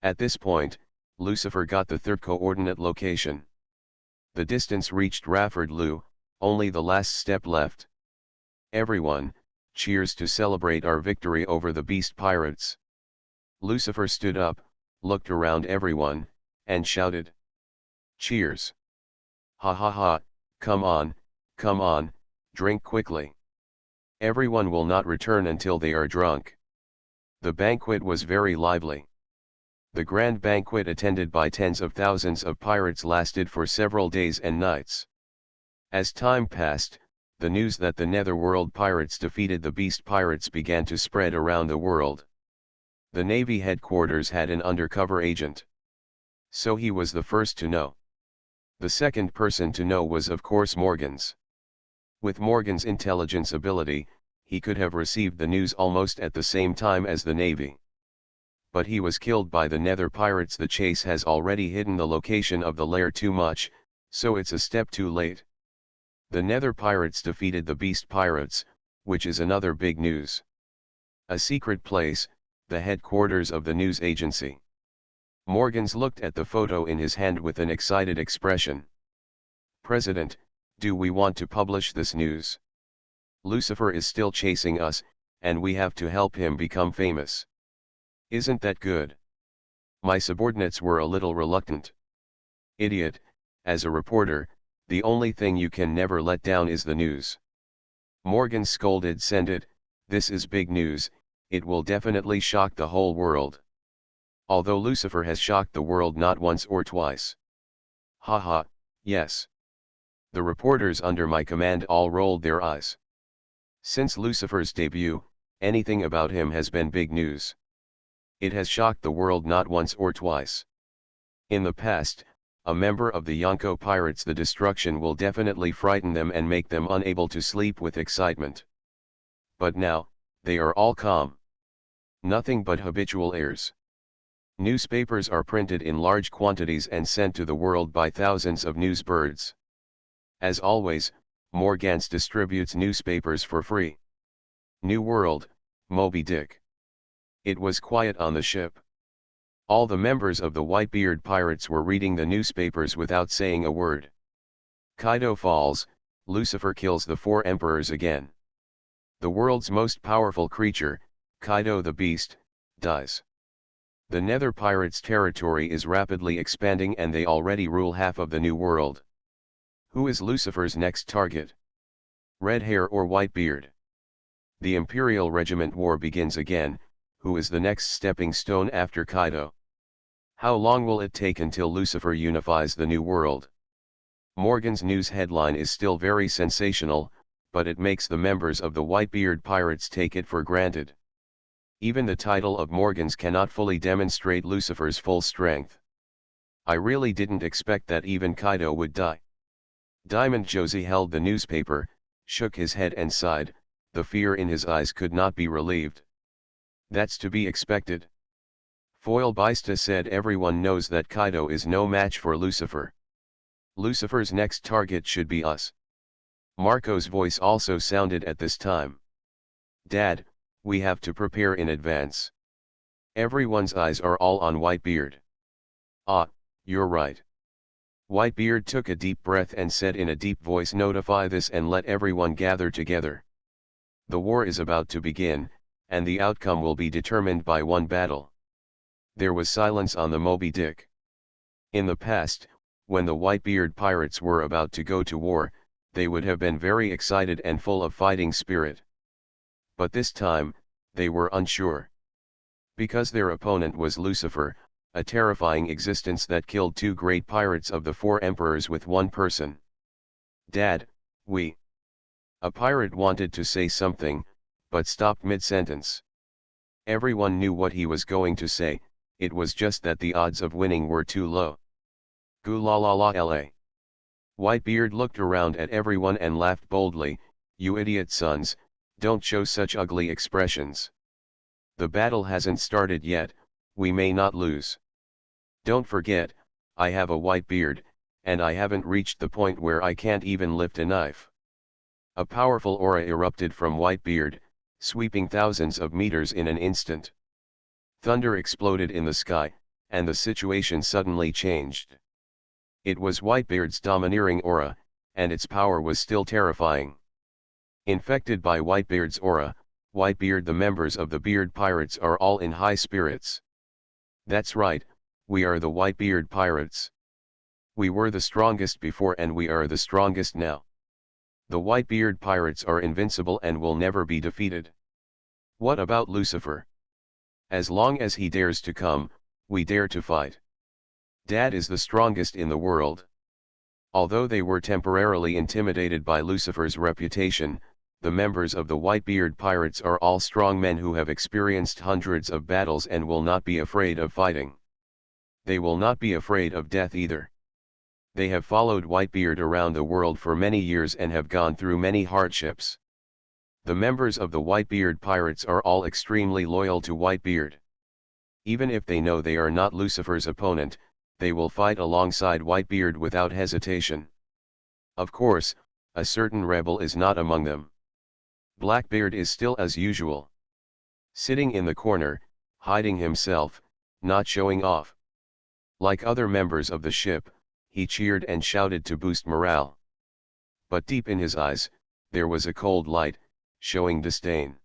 At this point, Lucifer got the third coordinate location. The distance reached Rafford Loo, only the last step left. Everyone, cheers to celebrate our victory over the beast pirates. Lucifer stood up, looked around everyone, and shouted, cheers! Ha ha ha, come on, drink quickly. Everyone will not return until they are drunk. The banquet was very lively. The grand banquet, attended by tens of thousands of pirates, lasted for several days and nights. As time passed, the news that the Netherworld pirates defeated the beast pirates began to spread around the world. The Navy headquarters had an undercover agent. So he was the first to know. The second person to know was of course Morgans. With Morgan's intelligence ability, he could have received the news almost at the same time as the Navy. But he was killed by the Nether pirates. The chase has already hidden the location of the lair too much, so it's a step too late. The Nether pirates defeated the beast pirates, which is another big news. A secret place, the headquarters of the news agency. Morgans looked at the photo in his hand with an excited expression. President, do we want to publish this news? Lucifer is still chasing us, and we have to help him become famous. Isn't that good? My subordinates were a little reluctant. Idiot, as a reporter, the only thing you can never let down is the news. Morgan scolded. Send it, this is big news, it will definitely shock the whole world. Although Lucifer has shocked the world not once or twice. Haha, yes. The reporters under my command all rolled their eyes. Since Lucifer's debut, anything about him has been big news. It has shocked the world not once or twice. In the past, a member of the Yonko pirates, the destruction will definitely frighten them and make them unable to sleep with excitement. But now, they are all calm. Nothing but habitual airs. Newspapers are printed in large quantities and sent to the world by thousands of newsbirds. As always, Morgans distributes newspapers for free. New World, Moby Dick. It was quiet on the ship. All the members of the Whitebeard pirates were reading the newspapers without saying a word. Kaido falls, Lucifer kills the 4 emperors again. The world's most powerful creature, Kaido the Beast, dies. The Nether pirates' territory is rapidly expanding and they already rule half of the New World. Who is Lucifer's next target? Red Hair or Whitebeard? The Imperial Regiment War begins again. Who is the next stepping stone after Kaido? How long will it take until Lucifer unifies the New World? Morgan's news headline is still very sensational, but it makes the members of the Whitebeard pirates take it for granted. Even the title of Morgans cannot fully demonstrate Lucifer's full strength. I really didn't expect that even Kaido would die. Diamond Josie held the newspaper, shook his head and sighed. The fear in his eyes could not be relieved. That's to be expected. Foil Bista said everyone knows that Kaido is no match for Lucifer. Lucifer's next target should be us. Marco's voice also sounded at this time. Dad, we have to prepare in advance. Everyone's eyes are all on Whitebeard. Ah, you're right. Whitebeard took a deep breath and said in a deep voice, notify this and let everyone gather together. The war is about to begin, and the outcome will be determined by one battle. There was silence on the Moby Dick. In the past, when the Whitebeard pirates were about to go to war, they would have been very excited and full of fighting spirit. But this time, they were unsure. Because their opponent was Lucifer, a terrifying existence that killed two great pirates of the four emperors with one person. Dad, A pirate wanted to say something, but stopped mid-sentence. Everyone knew what he was going to say, it was just that the odds of winning were too low. Goo la la la la. Whitebeard looked around at everyone and laughed boldly, you idiot sons, don't show such ugly expressions. The battle hasn't started yet, we may not lose. Don't forget, I have a white beard, and I haven't reached the point where I can't even lift a knife. A powerful aura erupted from Whitebeard, sweeping thousands of meters in an instant. Thunder exploded in the sky, and the situation suddenly changed. It was Whitebeard's domineering aura, and its power was still terrifying. Infected by Whitebeard's aura, Whitebeard, the members of the Beard Pirates are all in high spirits. That's right, we are the Whitebeard Pirates. We were the strongest before and we are the strongest now. The Whitebeard Pirates are invincible and will never be defeated. What about Lucifer? As long as he dares to come, we dare to fight. Dad is the strongest in the world. Although they were temporarily intimidated by Lucifer's reputation, the members of the Whitebeard Pirates are all strong men who have experienced hundreds of battles and will not be afraid of fighting. They will not be afraid of death either. They have followed Whitebeard around the world for many years and have gone through many hardships. The members of the Whitebeard Pirates are all extremely loyal to Whitebeard. Even if they know they are not Lucifer's opponent, they will fight alongside Whitebeard without hesitation. Of course, a certain rebel is not among them. Blackbeard is still as usual. Sitting in the corner, hiding himself, not showing off. Like other members of the ship, he cheered and shouted to boost morale. But deep in his eyes, there was a cold light, showing disdain.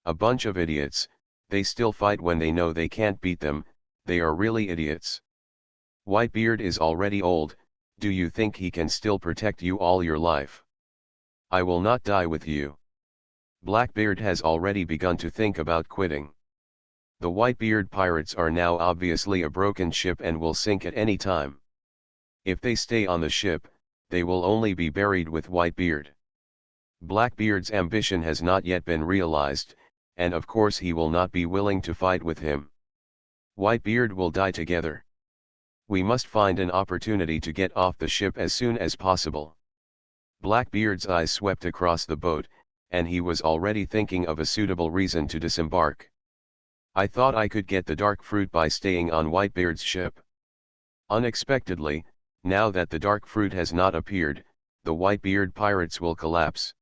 A bunch of idiots, they still fight when they know they can't beat them, they are really idiots. Whitebeard is already old, do you think he can still protect you all your life? I will not die with you. Blackbeard has already begun to think about quitting. The Whitebeard Pirates are now obviously a broken ship and will sink at any time. If they stay on the ship, they will only be buried with Whitebeard. Blackbeard's ambition has not yet been realized, and of course he will not be willing to fight with him. Whitebeard will die together. We must find an opportunity to get off the ship as soon as possible. Blackbeard's eyes swept across the boat, and he was already thinking of a suitable reason to disembark. I thought I could get the dark fruit by staying on Whitebeard's ship. Unexpectedly, now that the dark fruit has not appeared, the Whitebeard Pirates will collapse.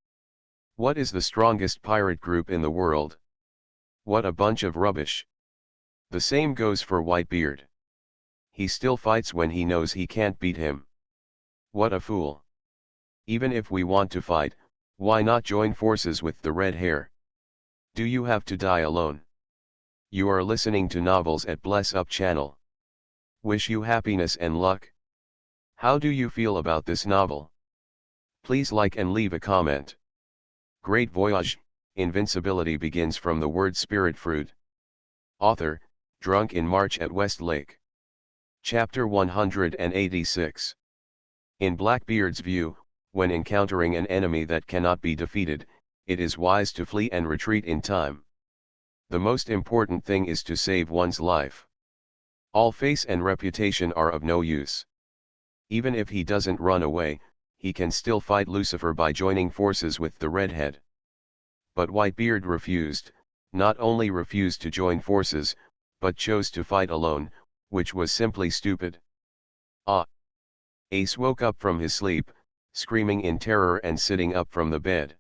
What is the strongest pirate group in the world? What a bunch of rubbish. The same goes for Whitebeard. He still fights when he knows he can't beat him. What a fool. Even if we want to fight, why not join forces with the red hair? Do you have to die alone? You are listening to Novels at Bless Up channel. Wish you happiness and luck. How do you feel about this novel? Please like and leave a comment. Great Voyage, Invincibility begins from the word spirit fruit. Author, Drunk in March at West Lake. Chapter 186. In Blackbeard's view, when encountering an enemy that cannot be defeated, it is wise to flee and retreat in time. The most important thing is to save one's life. All face and reputation are of no use. Even if he doesn't run away, he can still fight Lucifer by joining forces with the redhead. But Whitebeard refused, not only refused to join forces, but chose to fight alone, which was simply stupid. Ah! Ace woke up from his sleep, screaming in terror and sitting up from the bed.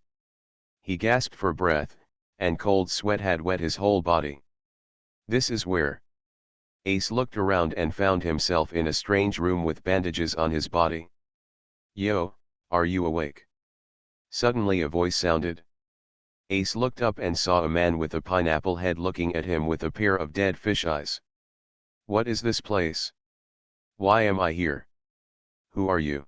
He gasped for breath, and cold sweat had wet his whole body. This is where? Ace looked around and found himself in a strange room with bandages on his body. Yo, are you awake? Suddenly a voice sounded. Ace looked up and saw a man with a pineapple head looking at him with a pair of dead fish eyes. What is this place? Why am I here? Who are you?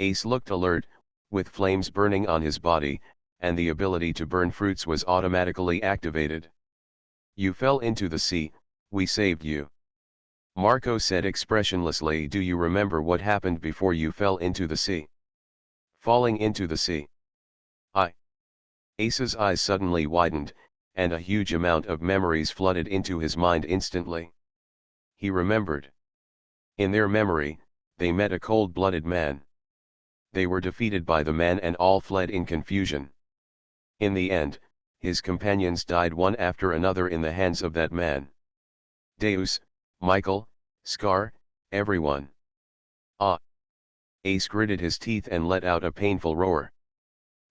Ace looked alert, with flames burning on his body, and the ability to burn fruits was automatically activated. You fell into the sea, we saved you. Marco said expressionlessly. Do you remember what happened before you fell into the sea? Falling into the sea. Ace's eyes suddenly widened, and a huge amount of memories flooded into his mind instantly. He remembered. In their memory, they met a cold-blooded man. They were defeated by the man and all fled in confusion. In the end, his companions died one after another in the hands of that man. Deus, Michael, Scar, everyone. Ah! Ace gritted his teeth and let out a painful roar.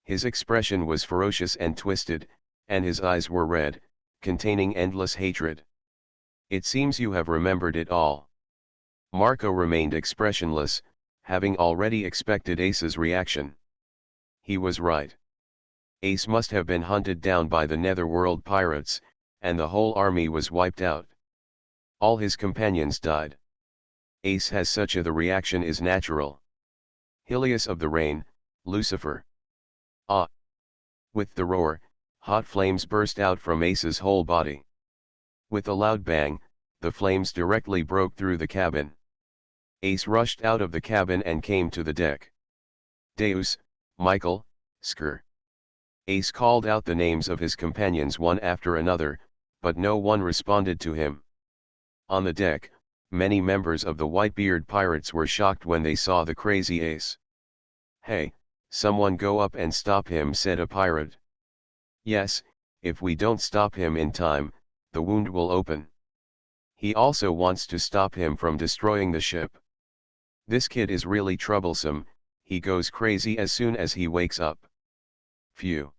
His expression was ferocious and twisted, and his eyes were red, containing endless hatred. It seems you have remembered it all. Marco remained expressionless, having already expected Ace's reaction. He was right. Ace must have been hunted down by the Netherworld pirates, and the whole army was wiped out. All his companions died. Ace has such a the reaction is natural. Helios of the Rain, Lucifer. Ah! With the roar, hot flames burst out from Ace's whole body. With a loud bang, the flames directly broke through the cabin. Ace rushed out of the cabin and came to the deck. Deus, Michael, Skur. Ace called out the names of his companions one after another, but no one responded to him. On the deck, many members of the Whitebeard pirates were shocked when they saw the crazy Ace. Hey, someone go up and stop him, said a pirate. Yes, if we don't stop him in time, the wound will open. He also wants to stop him from destroying the ship. This kid is really troublesome, he goes crazy as soon as he wakes up. Phew.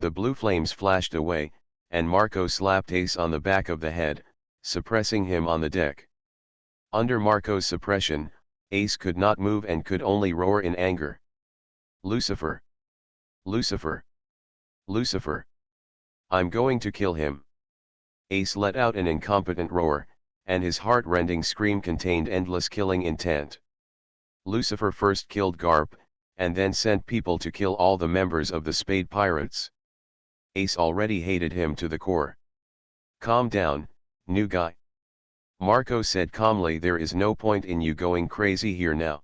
The blue flames flashed away, and Marco slapped Ace on the back of the head, suppressing him on the deck. Under Marco's suppression, Ace could not move and could only roar in anger. Lucifer! Lucifer! Lucifer! I'm going to kill him! Ace let out an incompetent roar, and his heart-rending scream contained endless killing intent. Lucifer first killed Garp, and then sent people to kill all the members of the Spade Pirates. Ace already hated him to the core. Calm down, new guy. Marco said calmly. There is no point in you going crazy here now.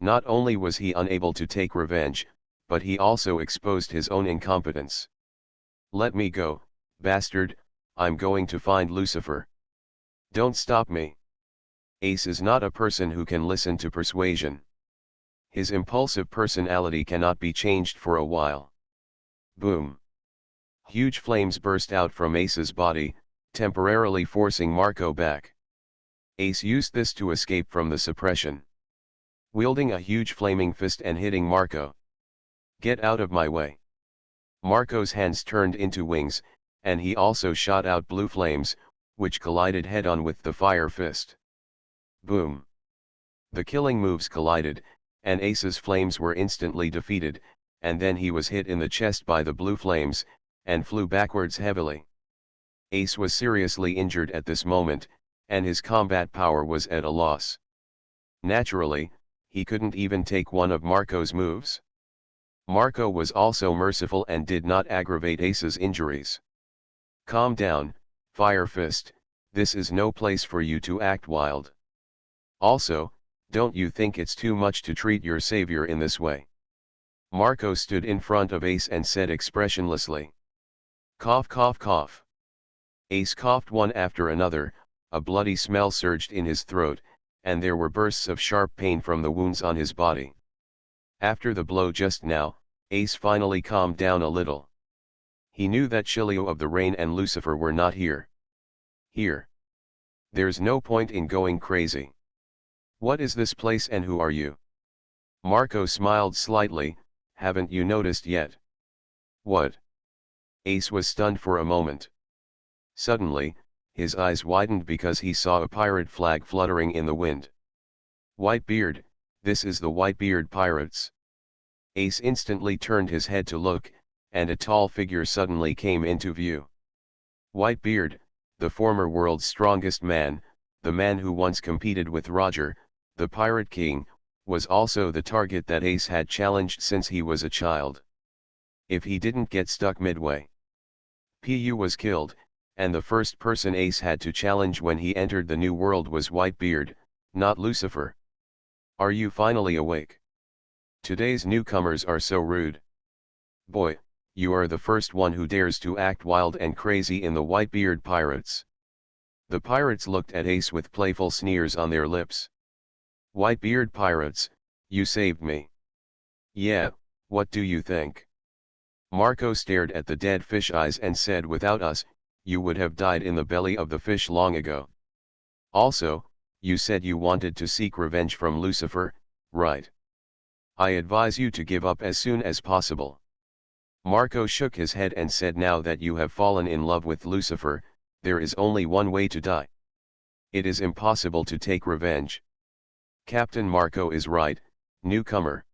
Not only was he unable to take revenge, but he also exposed his own incompetence. Let me go, bastard, I'm going to find Lucifer. Don't stop me. Ace is not a person who can listen to persuasion. His impulsive personality cannot be changed for a while. Boom. Huge flames burst out from Ace's body, temporarily forcing Marco back. Ace used this to escape from the suppression. Wielding a huge flaming fist and hitting Marco. Get out of my way. Marco's hands turned into wings, and he also shot out blue flames, which collided head-on with the fire fist. Boom. The killing moves collided, and Ace's flames were instantly defeated, and then he was hit in the chest by the blue flames, and flew backwards heavily. Ace was seriously injured at this moment, and his combat power was at a loss. Naturally, he couldn't even take one of Marco's moves. Marco was also merciful and did not aggravate Ace's injuries. Calm down, Fire Fist, this is no place for you to act wild. Also, don't you think it's too much to treat your savior in this way? Marco stood in front of Ace and said expressionlessly. Cough cough cough. Ace coughed one after another, a bloody smell surged in his throat, and there were bursts of sharp pain from the wounds on his body. After the blow just now, Ace finally calmed down a little. He knew that Shilio of the Rain and Lucifer were not here. Here. There's no point in going crazy. What is this place and who are you? Marco smiled slightly. Haven't you noticed yet? What? Ace was stunned for a moment. Suddenly, his eyes widened because he saw a pirate flag fluttering in the wind. Whitebeard, this is the Whitebeard pirates. Ace instantly turned his head to look, and a tall figure suddenly came into view. Whitebeard, the former world's strongest man, the man who once competed with Roger, the Pirate King, was also the target that Ace had challenged since he was a child. If he didn't get stuck midway, Pu was killed, and the first person Ace had to challenge when he entered the new world was Whitebeard, not Lucifer. Are you finally awake? Today's newcomers are so rude. Boy, you are the first one who dares to act wild and crazy in the Whitebeard pirates. The pirates looked at Ace with playful sneers on their lips. Whitebeard pirates, you saved me. Yeah, what do you think? Marco stared at the dead fish eyes and said, without us, you would have died in the belly of the fish long ago. Also, you said you wanted to seek revenge from Lucifer, right? I advise you to give up as soon as possible. Marco shook his head and said, now that you have fallen in love with Lucifer, there is only one way to die. It is impossible to take revenge. Captain Marco is right, newcomer.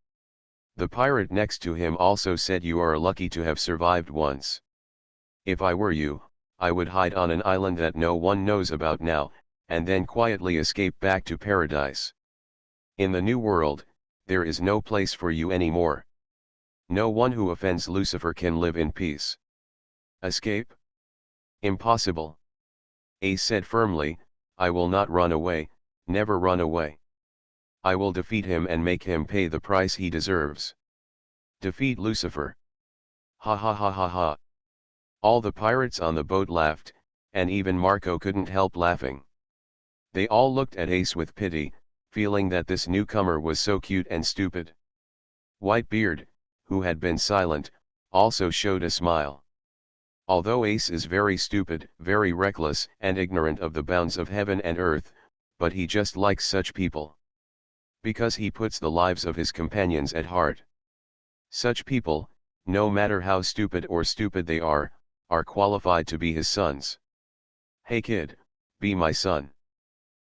The pirate next to him also said, you are lucky to have survived once. If I were you, I would hide on an island that no one knows about now, and then quietly escape back to paradise. In the new world, there is no place for you anymore. No one who offends Lucifer can live in peace. Escape? Impossible. Ace said firmly, I will not run away, never run away. I will defeat him and make him pay the price he deserves. Defeat Lucifer. Ha ha ha ha ha. All the pirates on the boat laughed, and even Marco couldn't help laughing. They all looked at Ace with pity, feeling that this newcomer was so cute and stupid. Whitebeard, who had been silent, also showed a smile. Although Ace is very stupid, very reckless, and ignorant of the bounds of heaven and earth, but he just likes such people. Because he puts the lives of his companions at heart. Such people, no matter how stupid they are qualified to be his sons. Hey kid, be my son.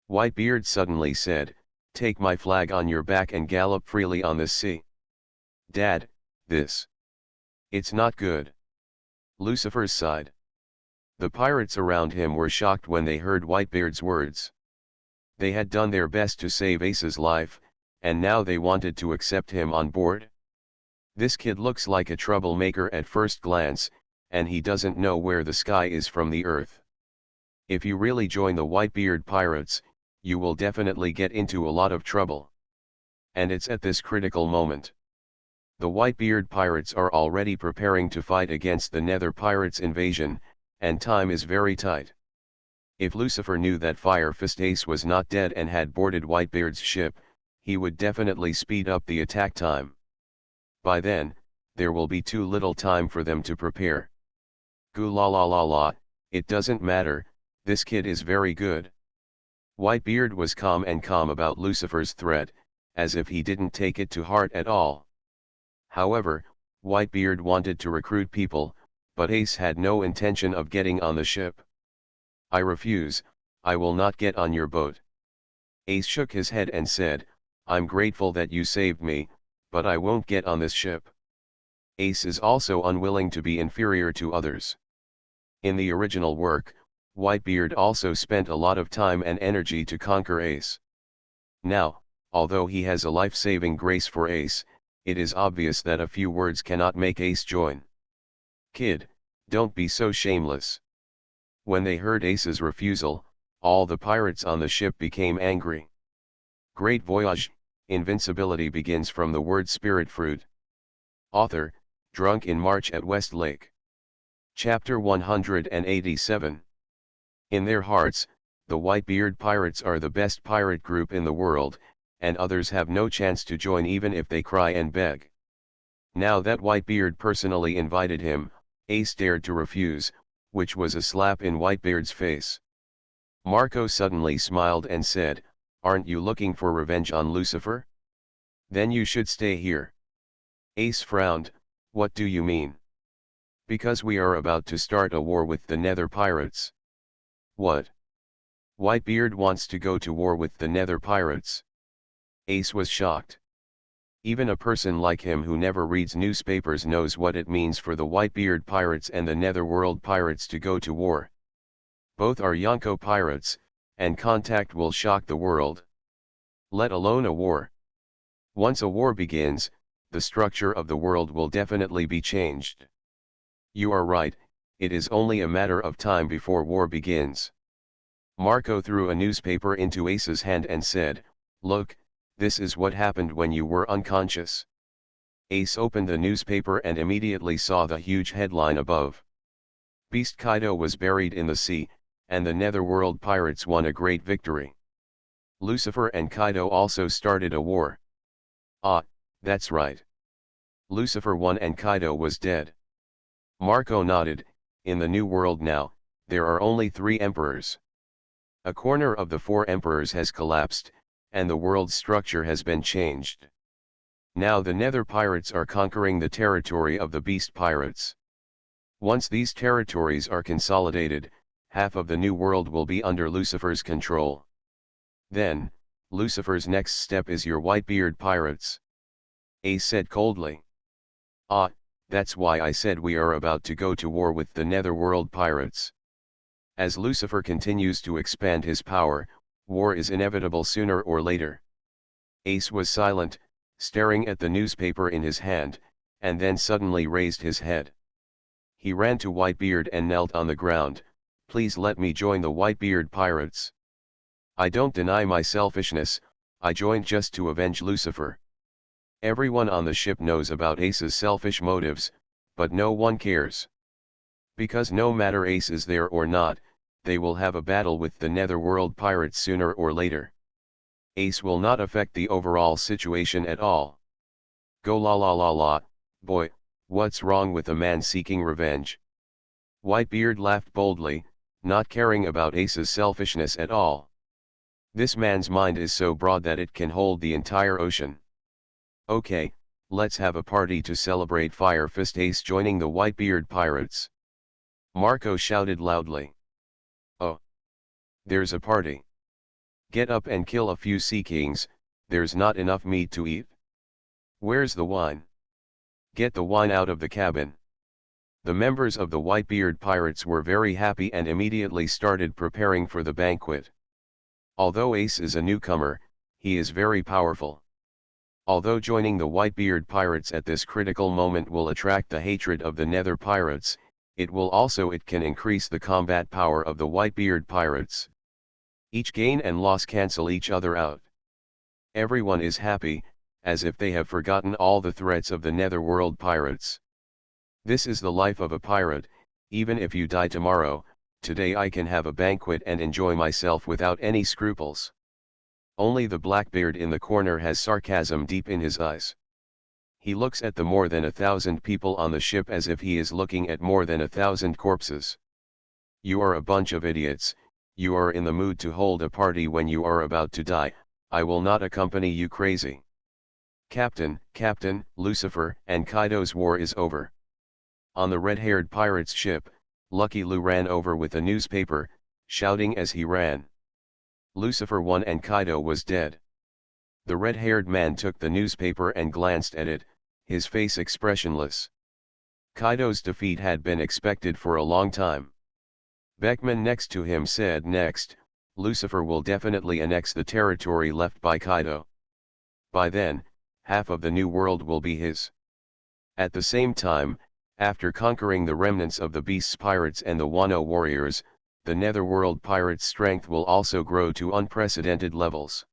Whitebeard suddenly said, take my flag on your back and gallop freely on this sea. Dad, it's not good. Lucifer sighed. The pirates around him were shocked when they heard Whitebeard's words. They had done their best to save Ace's life, and now they wanted to accept him on board. This kid looks like a troublemaker at first glance, and he doesn't know where the sky is from the earth. If you really join the Whitebeard pirates, you will definitely get into a lot of trouble. And it's at this critical moment. The Whitebeard pirates are already preparing to fight against the Nether pirates' invasion, and time is very tight. If Lucifer knew that Fire Fist Ace was not dead and had boarded Whitebeard's ship, he would definitely speed up the attack time. By then, there will be too little time for them to prepare. Goo la la la la, it doesn't matter, this kid is very good. Whitebeard was calm about Lucifer's threat, as if he didn't take it to heart at all. However, Whitebeard wanted to recruit people, but Ace had no intention of getting on the ship. I refuse, I will not get on your boat. Ace shook his head and said, I'm grateful that you saved me, but I won't get on this ship. Ace is also unwilling to be inferior to others. In the original work, Whitebeard also spent a lot of time and energy to conquer Ace. Now, although he has a life-saving grace for Ace, it is obvious that a few words cannot make Ace join. Kid, don't be so shameless. When they heard Ace's refusal, all the pirates on the ship became angry. Great Voyage, Invincibility begins from the word spirit fruit. Author, Drunk in March at West Lake. Chapter 187. In their hearts, the Whitebeard pirates are the best pirate group in the world, and others have no chance to join even if they cry and beg. Now that Whitebeard personally invited him, Ace dared to refuse, which was a slap in Whitebeard's face. Marco suddenly smiled and said, "Aren't you looking for revenge on Lucifer? Then you should stay here." Ace frowned, "What do you mean?" "Because we are about to start a war with the Nether Pirates." "What? Whitebeard wants to go to war with the Nether Pirates?" Ace was shocked. Even a person like him who never reads newspapers knows what it means for the Whitebeard pirates and the Netherworld pirates to go to war. Both are Yonko pirates, and contact will shock the world. Let alone a war. Once a war begins, the structure of the world will definitely be changed. You are right, it is only a matter of time before war begins. Marco threw a newspaper into Ace's hand and said, "Look, this is what happened when you were unconscious." Ace opened the newspaper and immediately saw the huge headline above. Beast Kaido was buried in the sea, and the Netherworld pirates won a great victory. Lucifer and Kaido also started a war. Ah, that's right. Lucifer won and Kaido was dead. Marco nodded. In the new world now, there are only 3 emperors. A corner of the 4 emperors has collapsed, and the world's structure has been changed. Now the Nether Pirates are conquering the territory of the Beast Pirates. Once these territories are consolidated, half of the new world will be under Lucifer's control. Then, Lucifer's next step is your Whitebeard pirates. Ace said coldly. Ah, that's why I said we are about to go to war with the Netherworld pirates. As Lucifer continues to expand his power, war is inevitable sooner or later. Ace was silent, staring at the newspaper in his hand, and then suddenly raised his head. He ran to Whitebeard and knelt on the ground. "Please let me join the Whitebeard pirates. I don't deny my selfishness, I joined just to avenge Lucifer." Everyone on the ship knows about Ace's selfish motives, but no one cares. Because no matter Ace is there or not, they will have a battle with the Netherworld pirates sooner or later. Ace will not affect the overall situation at all. Go la la la la, boy, what's wrong with a man seeking revenge? Whitebeard laughed boldly, not caring about Ace's selfishness at all. This man's mind is so broad that it can hold the entire ocean. Okay, let's have a party to celebrate Fire Fist Ace joining the Whitebeard pirates. Marco shouted loudly. Oh! There's a party. Get up and kill a few sea kings, there's not enough meat to eat. Where's the wine? Get the wine out of the cabin. The members of the Whitebeard pirates were very happy and immediately started preparing for the banquet. Although Ace is a newcomer, he is very powerful. Although joining the Whitebeard pirates at this critical moment will attract the hatred of the Nether pirates, it can increase the combat power of the Whitebeard pirates. Each gain and loss cancel each other out. Everyone is happy, as if they have forgotten all the threats of the Netherworld pirates. This is the life of a pirate. Even if you die tomorrow, today I can have a banquet and enjoy myself without any scruples. Only the Blackbeard in the corner has sarcasm deep in his eyes. He looks at the more than 1,000 people on the ship as if he is looking at more than 1,000 corpses. You are a bunch of idiots, you are in the mood to hold a party when you are about to die, I will not accompany you crazy. Captain, Lucifer and Kaido's war is over. On the red-haired pirate's ship, Lucky Lou ran over with a newspaper, shouting as he ran. Lucifer won and Kaido was dead. The red-haired man took the newspaper and glanced at it, his face expressionless. Kaido's defeat had been expected for a long time. Beckman next to him said next, Lucifer will definitely annex the territory left by Kaido. By then, half of the new world will be his. At the same time, after conquering the remnants of the Beast's pirates and the Wano warriors, the Netherworld pirates' strength will also grow to unprecedented levels.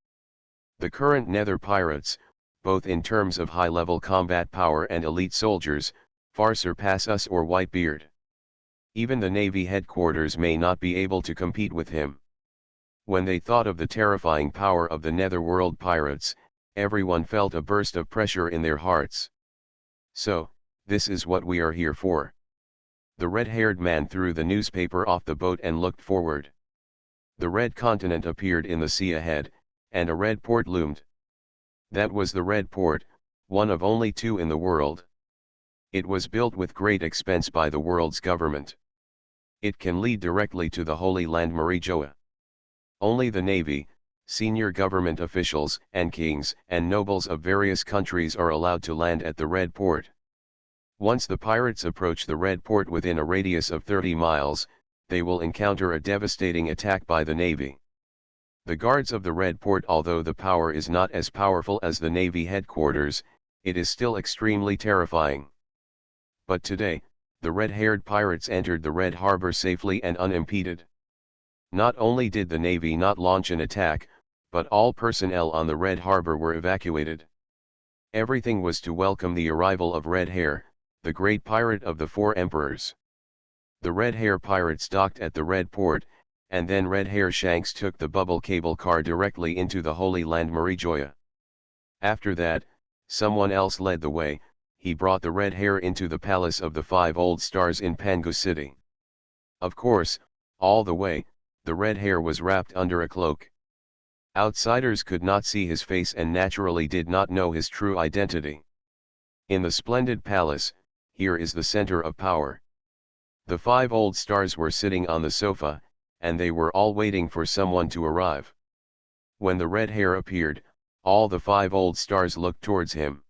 The current Nether pirates, both in terms of high-level combat power and elite soldiers, far surpass us or Whitebeard. Even the Navy headquarters may not be able to compete with him. When they thought of the terrifying power of the Netherworld pirates, everyone felt a burst of pressure in their hearts. So, this is what we are here for. The red-haired man threw the newspaper off the boat and looked forward. The red continent appeared in the sea ahead, and a red port loomed. That was the Red Port, one of only 2 in the world. It was built with great expense by the world's government. It can lead directly to the Holy Land Marijoa. Only the Navy, senior government officials and kings and nobles of various countries are allowed to land at the Red Port. Once the pirates approach the Red Port within a radius of 30 miles, they will encounter a devastating attack by the Navy. The guards of the Red Port, although the power is not as powerful as the Navy headquarters, it is still extremely terrifying. But today, the red-haired pirates entered the Red Harbor safely and unimpeded. Not only did the Navy not launch an attack, but all personnel on the Red Harbor were evacuated. Everything was to welcome the arrival of Red Hair, the great pirate of the 4 emperors. The Red Hair pirates docked at the Red Port, and then Red Hair Shanks took the bubble cable car directly into the Holy Land Marijoa. After that, someone else led the way. He brought the Red Hair into the palace of the 5 old stars in Pangu City. Of course, all the way, the Red Hair was wrapped under a cloak. Outsiders could not see his face and naturally did not know his true identity. In the splendid palace, here is the center of power. The 5 old stars were sitting on the sofa, and they were all waiting for someone to arrive. When the Red Hair appeared, all the 5 old stars looked towards him.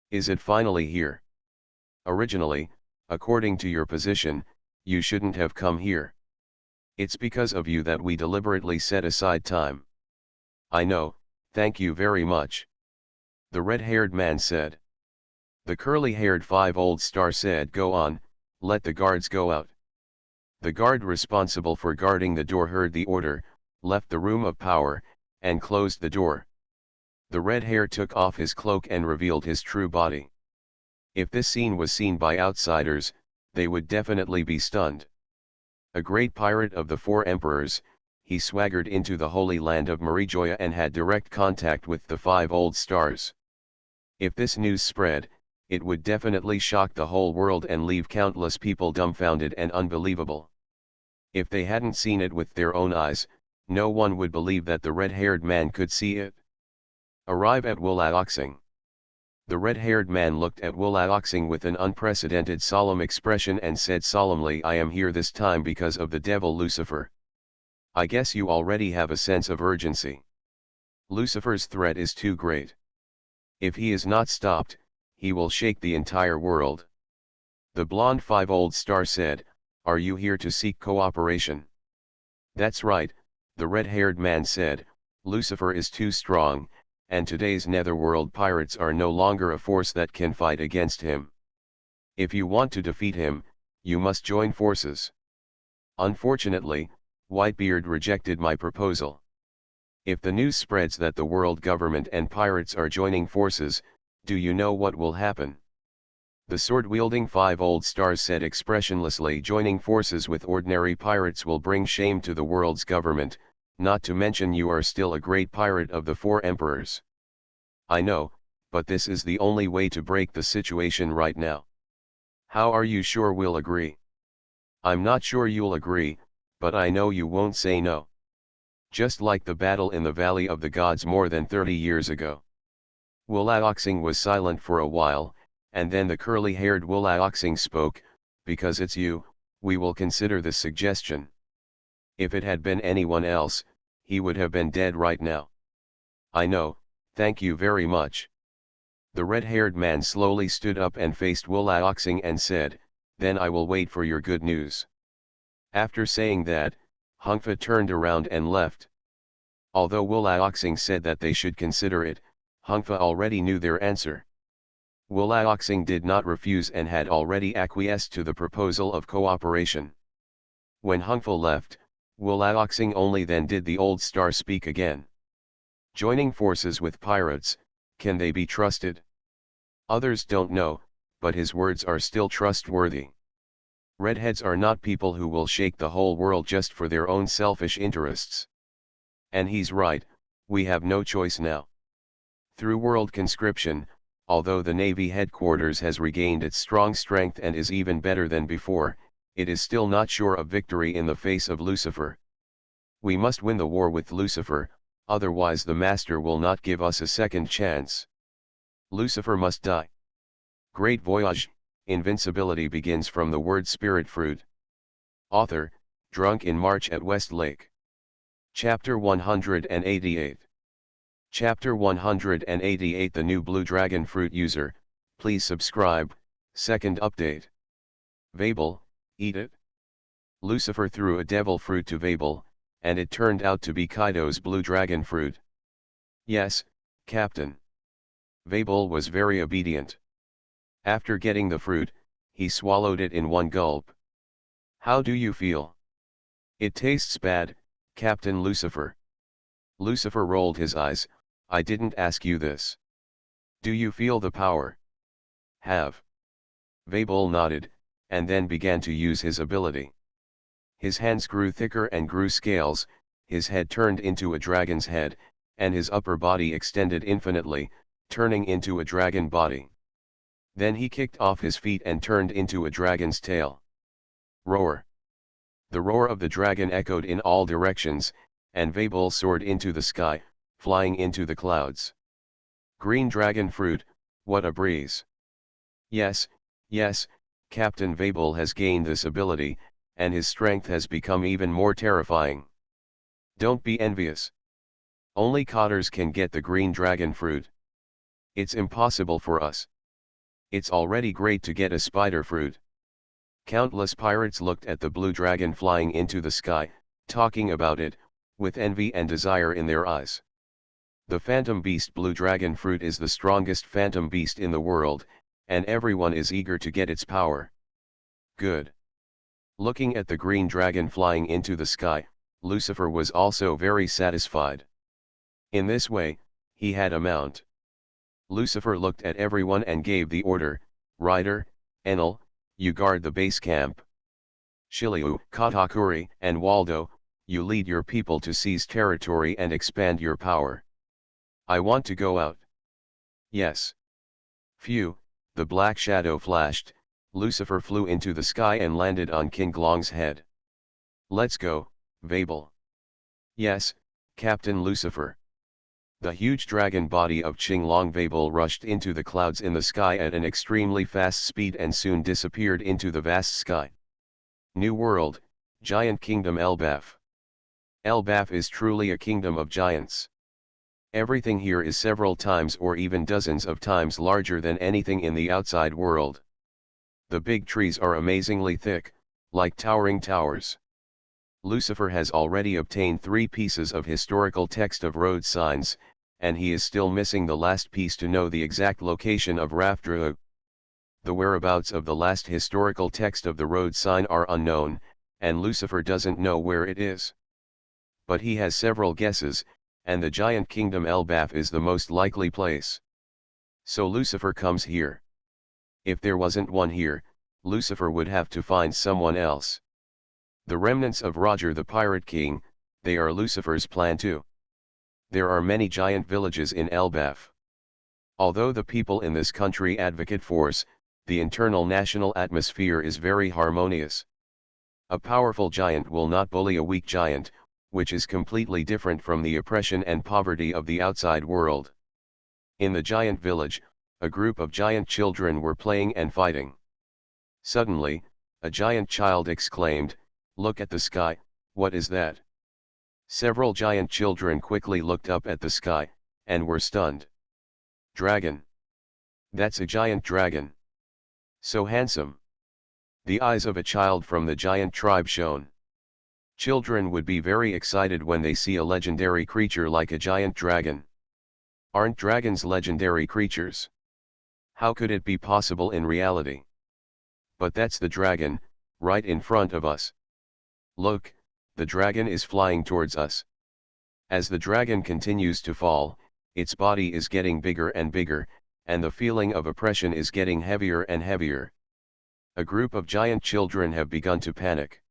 Is it finally here? Originally, according to your position, you shouldn't have come here. It's because of you that we deliberately set aside time. I know, thank you very much. The red-haired man said. The curly-haired 5 old star said, go on, let the guards go out. The guard responsible for guarding the door heard the order, left the room of power, and closed the door. The red hair took off his cloak and revealed his true body. If this scene was seen by outsiders, they would definitely be stunned. A great pirate of the 4 emperors, he swaggered into the holy land of Marijoa and had direct contact with the 5 old stars. If this news spread, it would definitely shock the whole world and leave countless people dumbfounded and unbelievable. If they hadn't seen it with their own eyes, no one would believe that the red-haired man could see it. Arrive at Wulaoxing. The red-haired man looked at Wulaoxing with an unprecedented solemn expression and said solemnly, I am here this time because of the devil Lucifer. I guess you already have a sense of urgency. Lucifer's threat is too great. If he is not stopped, he will shake the entire world. The blonde 5 old star said, are you here to seek cooperation? That's right, the red-haired man said, Lucifer is too strong, and today's netherworld pirates are no longer a force that can fight against him. If you want to defeat him, you must join forces. Unfortunately, Whitebeard rejected my proposal. If the news spreads that the world government and pirates are joining forces, do you know what will happen? The sword-wielding 5 old stars said expressionlessly, joining forces with ordinary pirates will bring shame to the world's government, not to mention you are still a great pirate of the 4 emperors. I know, but this is the only way to break the situation right now. How are you sure we'll agree? I'm not sure you'll agree, but I know you won't say no. Just like the battle in the Valley of the Gods more than 30 years ago. Wulaoxing was silent for a while, and then the curly-haired Wulaoxing spoke, because it's you, we will consider this suggestion. If it had been anyone else, he would have been dead right now. I know, thank you very much. The red-haired man slowly stood up and faced Wulaoxing and said, then I will wait for your good news. After saying that, Hungfa turned around and left. Although Wulaoxing said that they should consider it, Hungfa already knew their answer. Wulaoxing did not refuse and had already acquiesced to the proposal of cooperation. When Hungfa left, Wulaoxing only then did the old star speak again. Joining forces with pirates, can they be trusted? Others don't know, but his words are still trustworthy. Redheads are not people who will shake the whole world just for their own selfish interests. And he's right, we have no choice now. Through world conscription, although the Navy headquarters has regained its strong strength and is even better than before, it is still not sure of victory in the face of Lucifer. We must win the war with Lucifer, otherwise the Master will not give us a second chance. Lucifer must die. Great Voyage, Invincibility begins from the word spirit fruit. Author, Drunk in March at Westlake. Chapter 188. Chapter 188 The new blue dragon fruit user, please subscribe, second update. Vabel, eat it. Lucifer threw a devil fruit to Vabel, and it turned out to be Kaido's blue dragon fruit. Yes, Captain. Vabel was very obedient. After getting the fruit, he swallowed it in one gulp. How do you feel? It tastes bad, Captain Lucifer. Lucifer rolled his eyes. I didn't ask you this. Do you feel the power? Have. Vabel nodded, and then began to use his ability. His hands grew thicker and grew scales, his head turned into a dragon's head, and his upper body extended infinitely, turning into a dragon body. Then he kicked off his feet and turned into a dragon's tail. Roar! The roar of the dragon echoed in all directions, and Vabel soared into the sky, flying into the clouds. Green dragon fruit, what a breeze! Yes, yes, Captain Vabel has gained this ability, and his strength has become even more terrifying. Don't be envious. Only cotters can get the green dragon fruit. It's impossible for us. It's already great to get a spider fruit. Countless pirates looked at the blue dragon flying into the sky, talking about it, with envy and desire in their eyes. The phantom beast blue dragon fruit is the strongest phantom beast in the world, and everyone is eager to get its power. Good. Looking at the green dragon flying into the sky, Lucifer was also very satisfied. In this way, he had a mount. Lucifer looked at everyone and gave the order, Ryder, Enel, you guard the base camp. Shiryu, Katakuri, and Waldo, you lead your people to seize territory and expand your power. I want to go out. Yes. Phew, the black shadow flashed, Lucifer flew into the sky and landed on King Glong's head. Let's go, Vabel. Yes, Captain Lucifer. The huge dragon body of Qinglong Vabel rushed into the clouds in the sky at an extremely fast speed and soon disappeared into the vast sky. New World, Giant Kingdom Elbaf. Elbaf is truly a kingdom of giants. Everything here is several times or even dozens of times larger than anything in the outside world. The big trees are amazingly thick, like towering towers. Lucifer has already obtained 3 pieces of historical text of road signs, and he is still missing the last piece to know the exact location of Rafdrug. The whereabouts of the last historical text of the road sign are unknown, and Lucifer doesn't know where it is. But he has several guesses, and the giant kingdom Elbaf is the most likely place. So Lucifer comes here. If there wasn't one here, Lucifer would have to find someone else. The remnants of Roger the Pirate King, they are Lucifer's plan too. There are many giant villages in Elbaf. Although the people in this country advocate force, the internal national atmosphere is very harmonious. A powerful giant will not bully a weak giant, which is completely different from the oppression and poverty of the outside world. In the giant village, a group of giant children were playing and fighting. Suddenly, a giant child exclaimed, "Look at the sky, what is that?" Several giant children quickly looked up at the sky, and were stunned. Dragon. That's a giant dragon. So handsome. The eyes of a child from the giant tribe shone. Children would be very excited when they see a legendary creature like a giant dragon. Aren't dragons legendary creatures? How could it be possible in reality? But that's the dragon, right in front of us. Look, the dragon is flying towards us. As the dragon continues to fall, its body is getting bigger and bigger, and the feeling of oppression is getting heavier and heavier. A group of giant children have begun to panic.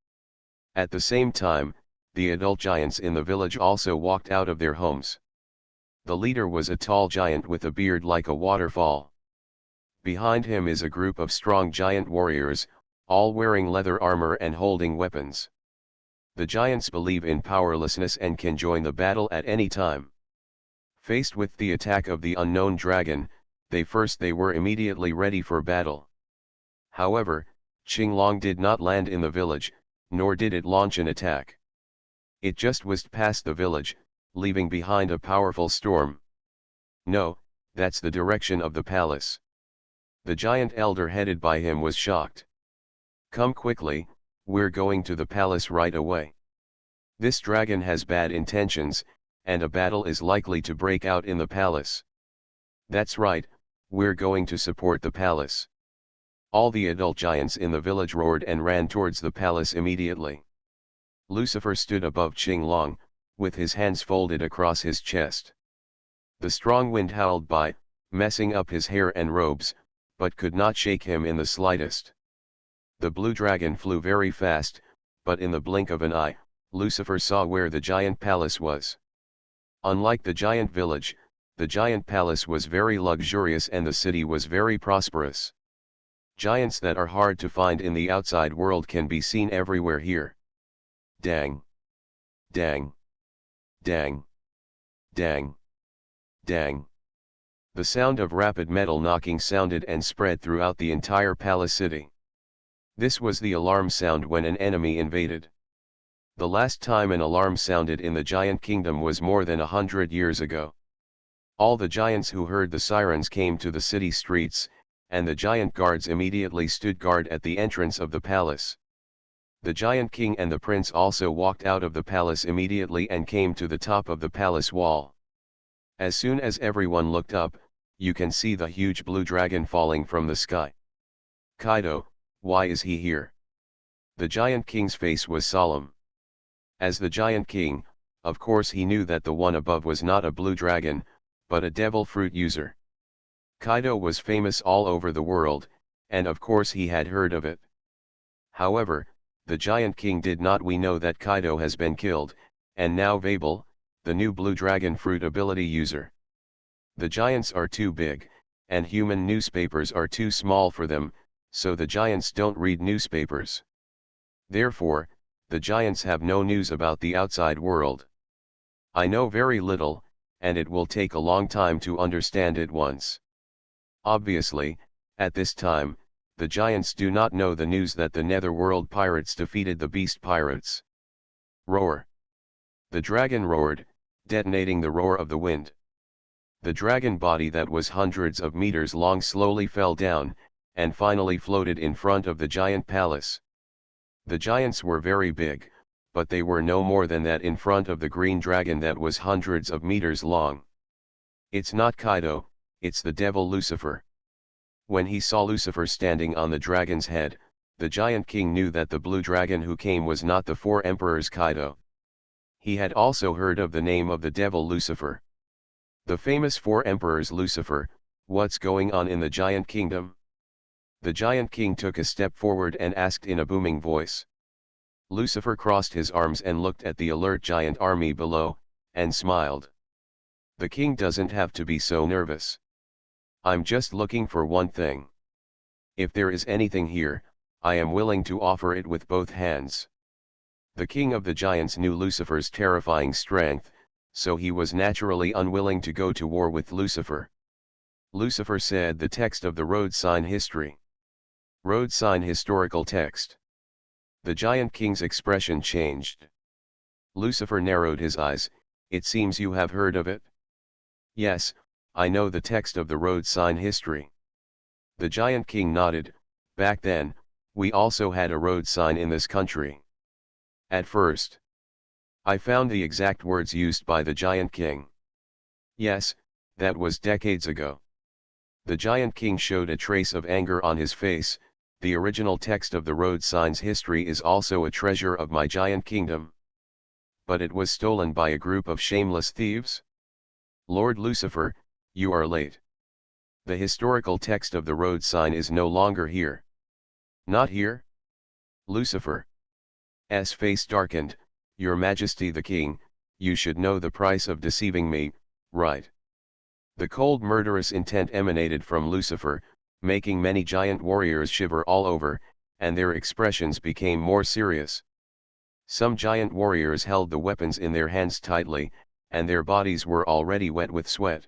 At the same time, the adult giants in the village also walked out of their homes. The leader was a tall giant with a beard like a waterfall. Behind him is a group of strong giant warriors, all wearing leather armor and holding weapons. The giants believe in powerlessness and can join the battle at any time. Faced with the attack of the unknown dragon, they were immediately ready for battle. However, Qinglong did not land in the village, nor did it launch an attack. It just whizzed past the village, leaving behind a powerful storm. No, that's the direction of the palace. The giant elder headed by him was shocked. Come quickly, we're going to the palace right away. This dragon has bad intentions, and a battle is likely to break out in the palace. That's right, we're going to support the palace. All the adult giants in the village roared and ran towards the palace immediately. Lucifer stood above Qinglong, with his hands folded across his chest. The strong wind howled by, messing up his hair and robes, but could not shake him in the slightest. The blue dragon flew very fast, but in the blink of an eye, Lucifer saw where the giant palace was. Unlike the giant village, the giant palace was very luxurious and the city was very prosperous. Giants that are hard to find in the outside world can be seen everywhere here. Dang! Dang! Dang! Dang! Dang! The sound of rapid metal knocking sounded and spread throughout the entire palace city. This was the alarm sound when an enemy invaded. The last time an alarm sounded in the giant kingdom was more than 100 years ago. All the giants who heard the sirens came to the city streets, and the giant guards immediately stood guard at the entrance of the palace. The giant king and the prince also walked out of the palace immediately and came to the top of the palace wall. As soon as everyone looked up, you can see the huge blue dragon falling from the sky. Kaido, why is he here? The giant king's face was solemn. As the giant king, of course he knew that the one above was not a blue dragon, but a devil fruit user. Kaido was famous all over the world, and of course he had heard of it. However, the giant king did not know that Kaido has been killed, and now Vabel, the new blue dragon fruit ability user. The giants are too big, and human newspapers are too small for them, so the giants don't read newspapers. Therefore, the giants have no news about the outside world. I know very little, and it will take a long time to understand it once. Obviously, at this time, the giants do not know the news that the Netherworld pirates defeated the beast pirates. Roar! The dragon roared, detonating the roar of the wind. The dragon body that was hundreds of meters long slowly fell down, and finally floated in front of the giant palace. The giants were very big, but they were no more than that in front of the green dragon that was hundreds of meters long. It's not Kaido, it's the devil Lucifer. When he saw Lucifer standing on the dragon's head, the giant king knew that the blue dragon who came was not the four emperors Kaido. He had also heard of the name of the devil Lucifer. The famous four emperors Lucifer, what's going on in the giant kingdom? The giant king took a step forward and asked in a booming voice. Lucifer crossed his arms and looked at the alert giant army below, and smiled. The king doesn't have to be so nervous. I'm just looking for one thing. If there is anything here, I am willing to offer it with both hands. The king of the giants knew Lucifer's terrifying strength, so he was naturally unwilling to go to war with Lucifer. Lucifer said the text of the road sign history. Road sign historical text. The giant king's expression changed. Lucifer narrowed his eyes. It seems you have heard of it? Yes, I know the text of the road sign history. The giant king nodded. Back then, we also had a road sign in this country. At first, I found the exact words used by the giant king. Yes, that was decades ago. The giant king showed a trace of anger on his face. The original text of the road sign's history is also a treasure of my giant kingdom. But it was stolen by a group of shameless thieves? Lord Lucifer, you are late. The historical text of the road sign is no longer here. Not here? Lucifer's face darkened. Your Majesty the King, you should know the price of deceiving me, right? The cold murderous intent emanated from Lucifer, making many giant warriors shiver all over, and their expressions became more serious. Some giant warriors held the weapons in their hands tightly, and their bodies were already wet with sweat.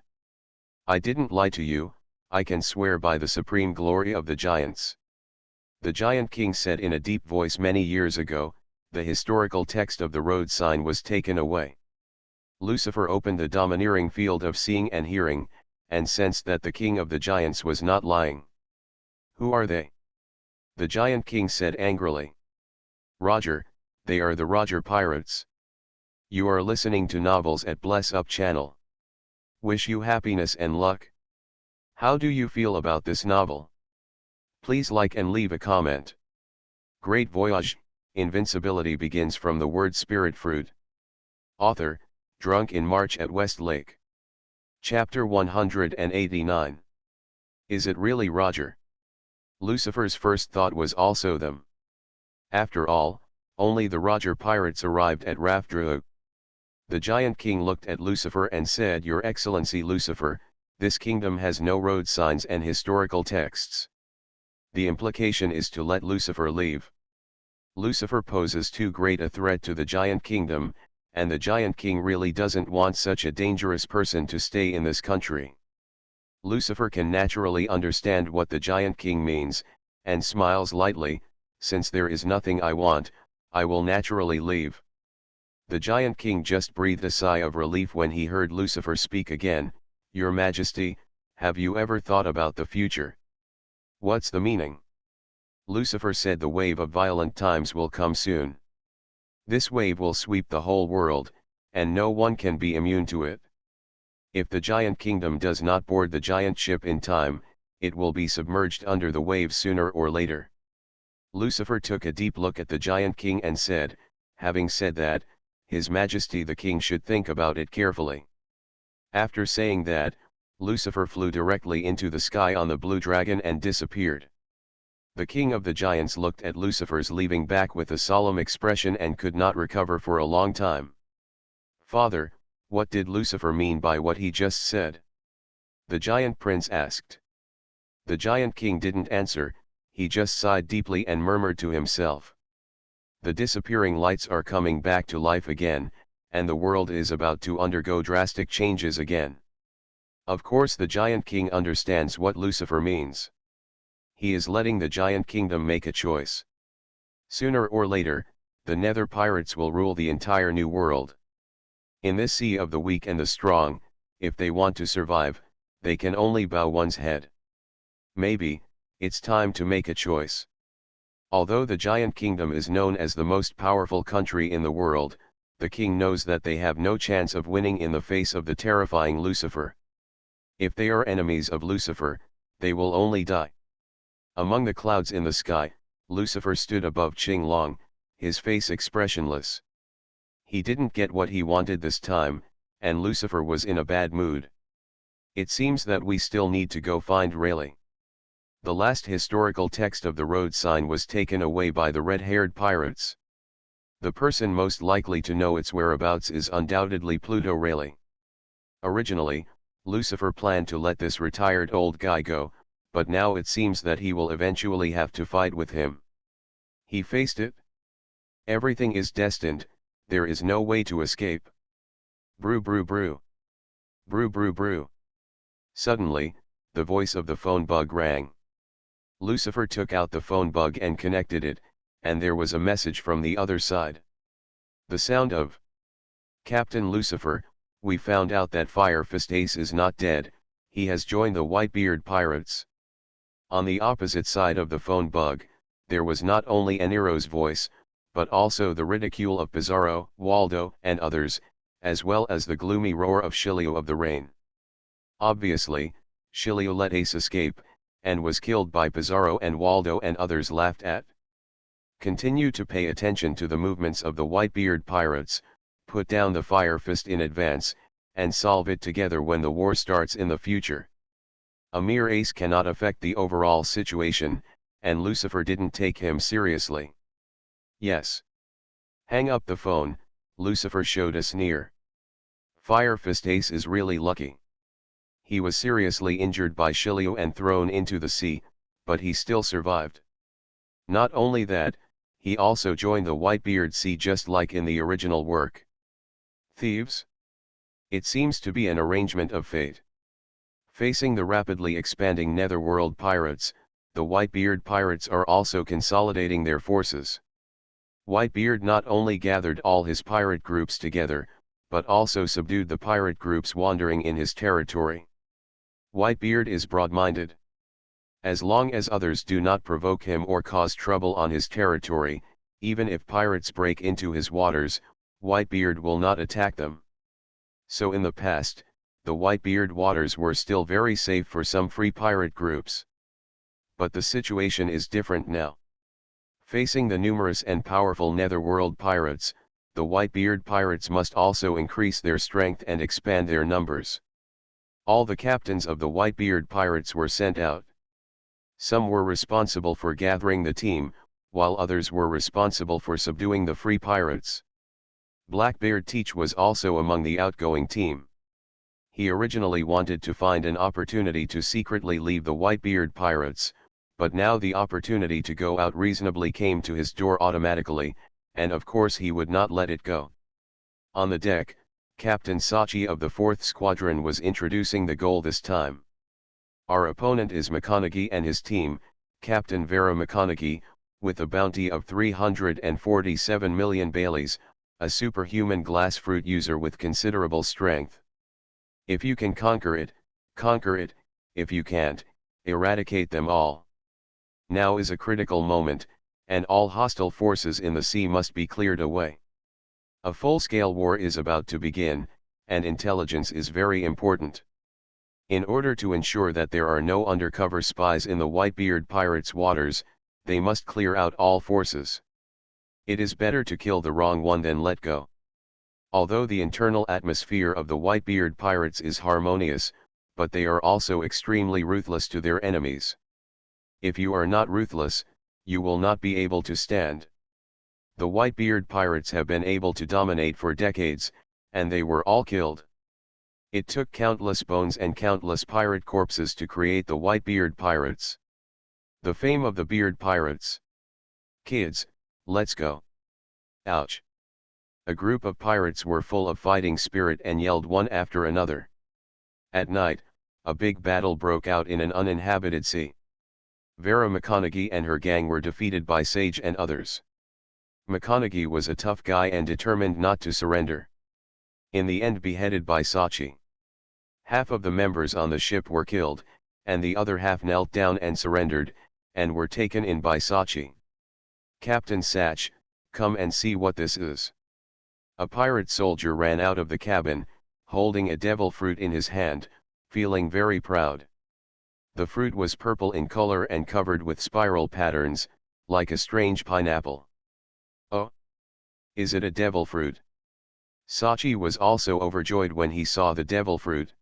I didn't lie to you, I can swear by the supreme glory of the giants. The Giant King said in a deep voice. Many years ago, the historical text of the road sign was taken away. Lucifer opened the domineering field of seeing and hearing, and sensed that the king of the giants was not lying. Who are they? The Giant King said angrily. Roger, they are the Roger Pirates. You are listening to novels at Bless Up channel. Wish you happiness and luck. How do you feel about this novel? Please like and leave a comment. Great Voyage, Invincibility begins from the word spirit fruit. Author, Drunk in March at Westlake. Chapter 189. Is it really Roger? Lucifer's first thought was also them. After all, only the Roger pirates arrived at Rafdrug. The Giant King looked at Lucifer and said, Your Excellency Lucifer, this kingdom has no road signs and historical texts. The implication is to let Lucifer leave. Lucifer poses too great a threat to the Giant Kingdom, and the Giant King really doesn't want such a dangerous person to stay in this country. Lucifer can naturally understand what the Giant King means, and smiles lightly. Since there is nothing I want, I will naturally leave. The Giant King just breathed a sigh of relief when he heard Lucifer speak again. Your Majesty, have you ever thought about the future? What's the meaning? Lucifer said, the wave of violent times will come soon. This wave will sweep the whole world, and no one can be immune to it. If the Giant Kingdom does not board the giant ship in time, it will be submerged under the waves sooner or later. Lucifer took a deep look at the Giant King and said, having said that, His Majesty the King should think about it carefully. After saying that, Lucifer flew directly into the sky on the blue dragon and disappeared. The king of the giants looked at Lucifer's leaving back with a solemn expression and could not recover for a long time. Father, what did Lucifer mean by what he just said? The giant prince asked. The Giant King didn't answer, he just sighed deeply and murmured to himself. The disappearing lights are coming back to life again, and the world is about to undergo drastic changes again. Of course the Giant King understands what Lucifer means. He is letting the Giant Kingdom make a choice. Sooner or later, the Nether Pirates will rule the entire new world. In this sea of the weak and the strong, if they want to survive, they can only bow one's head. Maybe, it's time to make a choice. Although the Giant Kingdom is known as the most powerful country in the world, the king knows that they have no chance of winning in the face of the terrifying Lucifer. If they are enemies of Lucifer, they will only die. Among the clouds in the sky, Lucifer stood above Qinglong, his face expressionless. He didn't get what he wanted this time, and Lucifer was in a bad mood. It seems that we still need to go find Rayleigh. The last historical text of the road sign was taken away by the red-haired pirates. The person most likely to know its whereabouts is undoubtedly Pluto Rayleigh. Originally, Lucifer planned to let this retired old guy go, but now it seems that he will eventually have to fight with him. He faced it. Everything is destined, there is no way to escape. Brew brew brew. Brew brew brew. Suddenly, the voice of the phone bug rang. Lucifer took out the phone bug and connected it, and there was a message from the other side. The sound of Captain Lucifer, we found out that Firefist Ace is not dead, he has joined the Whitebeard Pirates. On the opposite side of the phone bug, there was not only Aniro's voice, but also the ridicule of Pizarro, Waldo, and others, as well as the gloomy roar of Shilio of the Rain. Obviously, Shilio let Ace escape, and was killed by Pizarro, and Waldo and others laughed at. Continue to pay attention to the movements of the Whitebeard Pirates, put down the Fire Fist in advance, and solve it together when the war starts in the future. A mere ace cannot affect the overall situation, and Lucifer didn't take him seriously. Yes. Hang up the phone, Lucifer showed a sneer. Fire Fist Ace is really lucky. He was seriously injured by Shilio and thrown into the sea, but he still survived. Not only that, he also joined the Whitebeard Sea just like in the original work. Thieves? It seems to be an arrangement of fate. Facing the rapidly expanding Netherworld pirates, the Whitebeard pirates are also consolidating their forces. Whitebeard not only gathered all his pirate groups together, but also subdued the pirate groups wandering in his territory. Whitebeard is broad-minded. As long as others do not provoke him or cause trouble on his territory, even if pirates break into his waters, Whitebeard will not attack them. So in the past, the Whitebeard waters were still very safe for some free pirate groups. But the situation is different now. Facing the numerous and powerful Netherworld pirates, the Whitebeard pirates must also increase their strength and expand their numbers. All the captains of the Whitebeard pirates were sent out. Some were responsible for gathering the team, while others were responsible for subduing the free pirates. Blackbeard Teach was also among the outgoing team. He originally wanted to find an opportunity to secretly leave the Whitebeard pirates, but now the opportunity to go out reasonably came to his door automatically, and of course he would not let it go. On the deck, Captain Sachi of the 4th Squadron was introducing the goal this time. Our opponent is McConaughey and his team, Captain Vera McConaughey, with a bounty of 347 million Baileys, a superhuman glass fruit user with considerable strength. If you can conquer it, if you can't, eradicate them all. Now is a critical moment, and all hostile forces in the sea must be cleared away. A full-scale war is about to begin, and intelligence is very important. In order to ensure that there are no undercover spies in the Whitebeard pirates' waters, they must clear out all forces. It is better to kill the wrong one than let go. Although the internal atmosphere of the Whitebeard pirates is harmonious, but they are also extremely ruthless to their enemies. If you are not ruthless, you will not be able to stand. The Whitebeard pirates have been able to dominate for decades, and they were all killed. It took countless bones and countless pirate corpses to create the Whitebeard pirates. The fame of the Beard pirates. Kids, let's go. Ouch. A group of pirates were full of fighting spirit and yelled one after another. At night, a big battle broke out in an uninhabited sea. Vera McConaughey and her gang were defeated by Sage and others. McConaughey was a tough guy and determined not to surrender. In the end beheaded by Sachi. Half of the members on the ship were killed, and the other half knelt down and surrendered, and were taken in by Sachi. Captain Sach, come and see what this is. A pirate soldier ran out of the cabin, holding a devil fruit in his hand, feeling very proud. The fruit was purple in color and covered with spiral patterns, like a strange pineapple. Oh! Is it a devil fruit? Sachi was also overjoyed when he saw the devil fruit.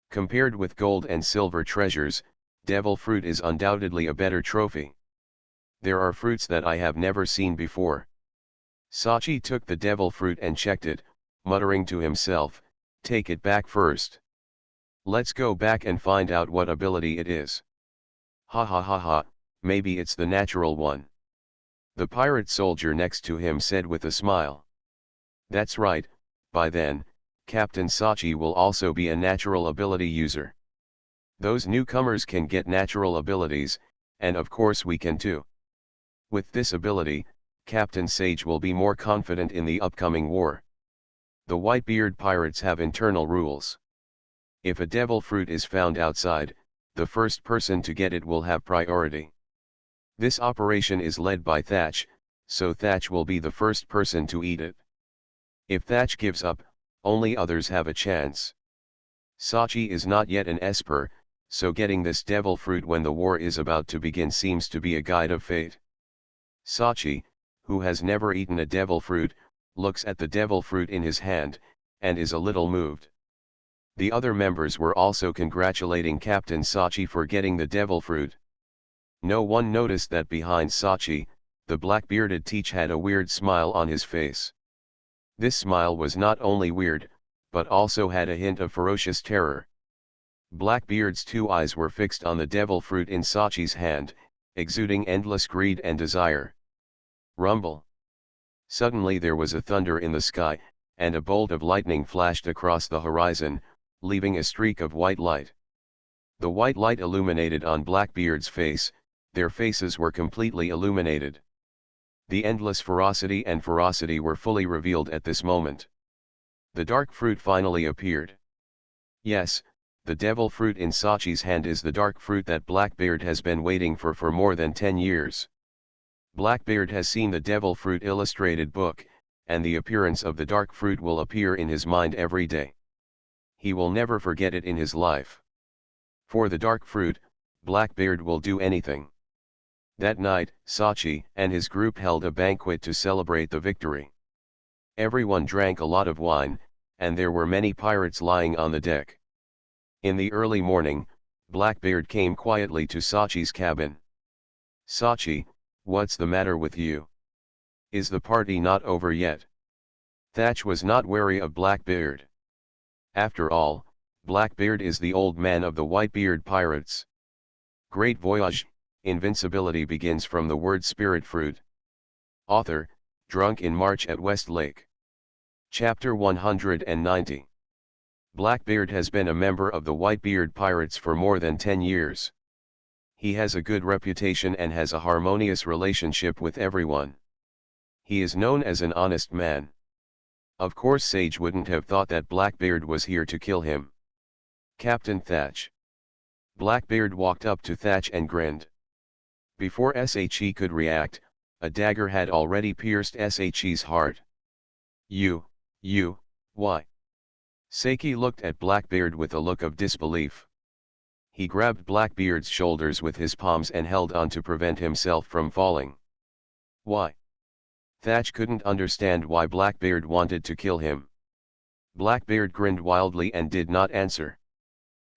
Compared with gold and silver treasures, devil fruit is undoubtedly a better trophy. There are fruits that I have never seen before. Sachi took the devil fruit and checked it, muttering to himself, take it back first. Let's go back and find out what ability it is. Ha ha ha ha, maybe it's the natural one. The pirate soldier next to him said with a smile. That's right, by then, Captain Sachi will also be a natural ability user. Those newcomers can get natural abilities, and of course we can too. With this ability, Captain Sage will be more confident in the upcoming war. The Whitebeard pirates have internal rules. If a devil fruit is found outside, the first person to get it will have priority. This operation is led by Thatch, so Thatch will be the first person to eat it. If Thatch gives up, only others have a chance. Sachi is not yet an Esper, so getting this devil fruit when the war is about to begin seems to be a guide of fate. Sachi, who has never eaten a devil fruit, looks at the devil fruit in his hand, and is a little moved. The other members were also congratulating Captain Sachi for getting the devil fruit. No one noticed that behind Sachi, the black-bearded Teach had a weird smile on his face. This smile was not only weird, but also had a hint of ferocious terror. Blackbeard's two eyes were fixed on the devil fruit in Sachi's hand, exuding endless greed and desire. Rumble. Suddenly there was a thunder in the sky, and a bolt of lightning flashed across the horizon, leaving a streak of white light. The white light illuminated on Blackbeard's face, their faces were completely illuminated. The endless ferocity were fully revealed at this moment. The dark fruit finally appeared. Yes, the devil fruit in Sachi's hand is the dark fruit that Blackbeard has been waiting for more than 10 years. Blackbeard has seen the devil fruit illustrated book, and the appearance of the dark fruit will appear in his mind every day. He will never forget it in his life. For the dark fruit, Blackbeard will do anything. That night, Sachi and his group held a banquet to celebrate the victory. Everyone drank a lot of wine, and there were many pirates lying on the deck. In the early morning, Blackbeard came quietly to Sachi's cabin. "Sachi, what's the matter with you? Is the party not over yet?" Thatch was not wary of Blackbeard. After all, Blackbeard is the old man of the Whitebeard pirates. Great Voyage, Invincibility begins from the word spirit fruit. Author, Drunk in March at West Lake. Chapter 190. Blackbeard has been a member of the Whitebeard pirates for more than 10 years. He has a good reputation and has a harmonious relationship with everyone. He is known as an honest man. Of course Sage wouldn't have thought that Blackbeard was here to kill him. "Captain Thatch." Blackbeard walked up to Thatch and grinned. Before She could react, a dagger had already pierced She's heart. Why? Saki looked at Blackbeard with a look of disbelief. He grabbed Blackbeard's shoulders with his palms and held on to prevent himself from falling. Why? Thatch couldn't understand why Blackbeard wanted to kill him. Blackbeard grinned wildly and did not answer.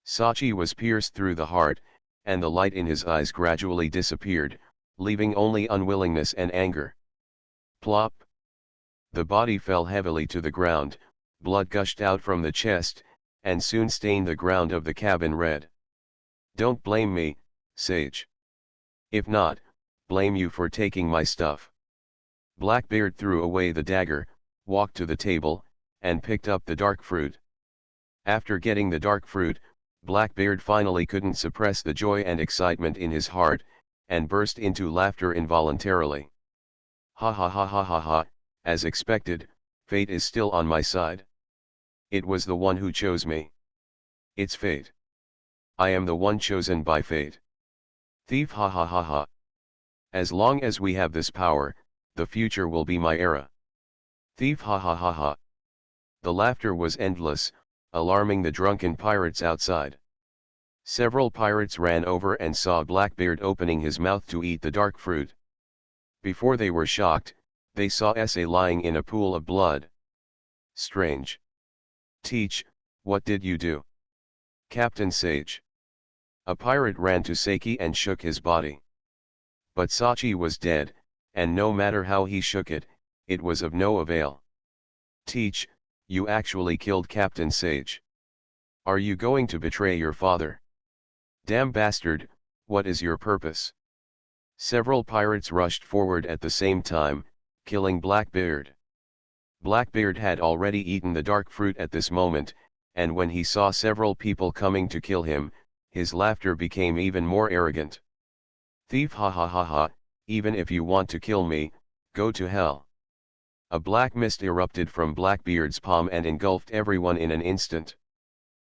Sachi was pierced through the heart, and the light in his eyes gradually disappeared, leaving only unwillingness and anger. Plop! The body fell heavily to the ground, blood gushed out from the chest, and soon stained the ground of the cabin red. "Don't blame me, Sage. If not, blame you for taking my stuff." Blackbeard threw away the dagger, walked to the table, and picked up the dark fruit. After getting the dark fruit, Blackbeard finally couldn't suppress the joy and excitement in his heart, and burst into laughter involuntarily. "Ha ha ha ha ha ha, as expected, fate is still on my side. It was the one who chose me. It's fate. I am the one chosen by fate. Thief, ha ha ha ha. As long as we have this power, the future will be my era. Thief, ha ha ha ha." The laughter was endless, alarming the drunken pirates outside. Several pirates ran over and saw Blackbeard opening his mouth to eat the dark fruit. Before they were shocked, they saw Sa lying in a pool of blood. "Strange. Teach, what did you do?" "Captain Sage." A pirate ran to Saki and shook his body. But Sachi was dead, and no matter how he shook it, it was of no avail. "Teach, you actually killed Captain Sage. Are you going to betray your father? Damn bastard, what is your purpose?" Several pirates rushed forward at the same time, killing Blackbeard. Blackbeard had already eaten the dark fruit at this moment, and when he saw several people coming to kill him, his laughter became even more arrogant. "Thief, ha ha ha ha, even if you want to kill me, go to hell." A black mist erupted from Blackbeard's palm and engulfed everyone in an instant.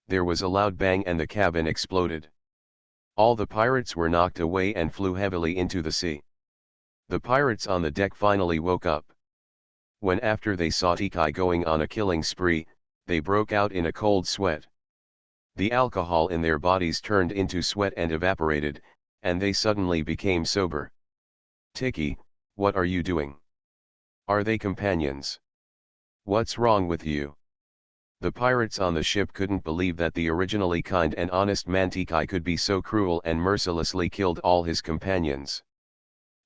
There was a loud bang and the cabin exploded. All the pirates were knocked away and flew heavily into the sea. The pirates on the deck finally woke up. When after they saw Tikai going on a killing spree, they broke out in a cold sweat. The alcohol in their bodies turned into sweat and evaporated, and they suddenly became sober. "Tiki, what are you doing? Are they companions? What's wrong with you?" The pirates on the ship couldn't believe that the originally kind and honest man Tiki could be so cruel and mercilessly killed all his companions.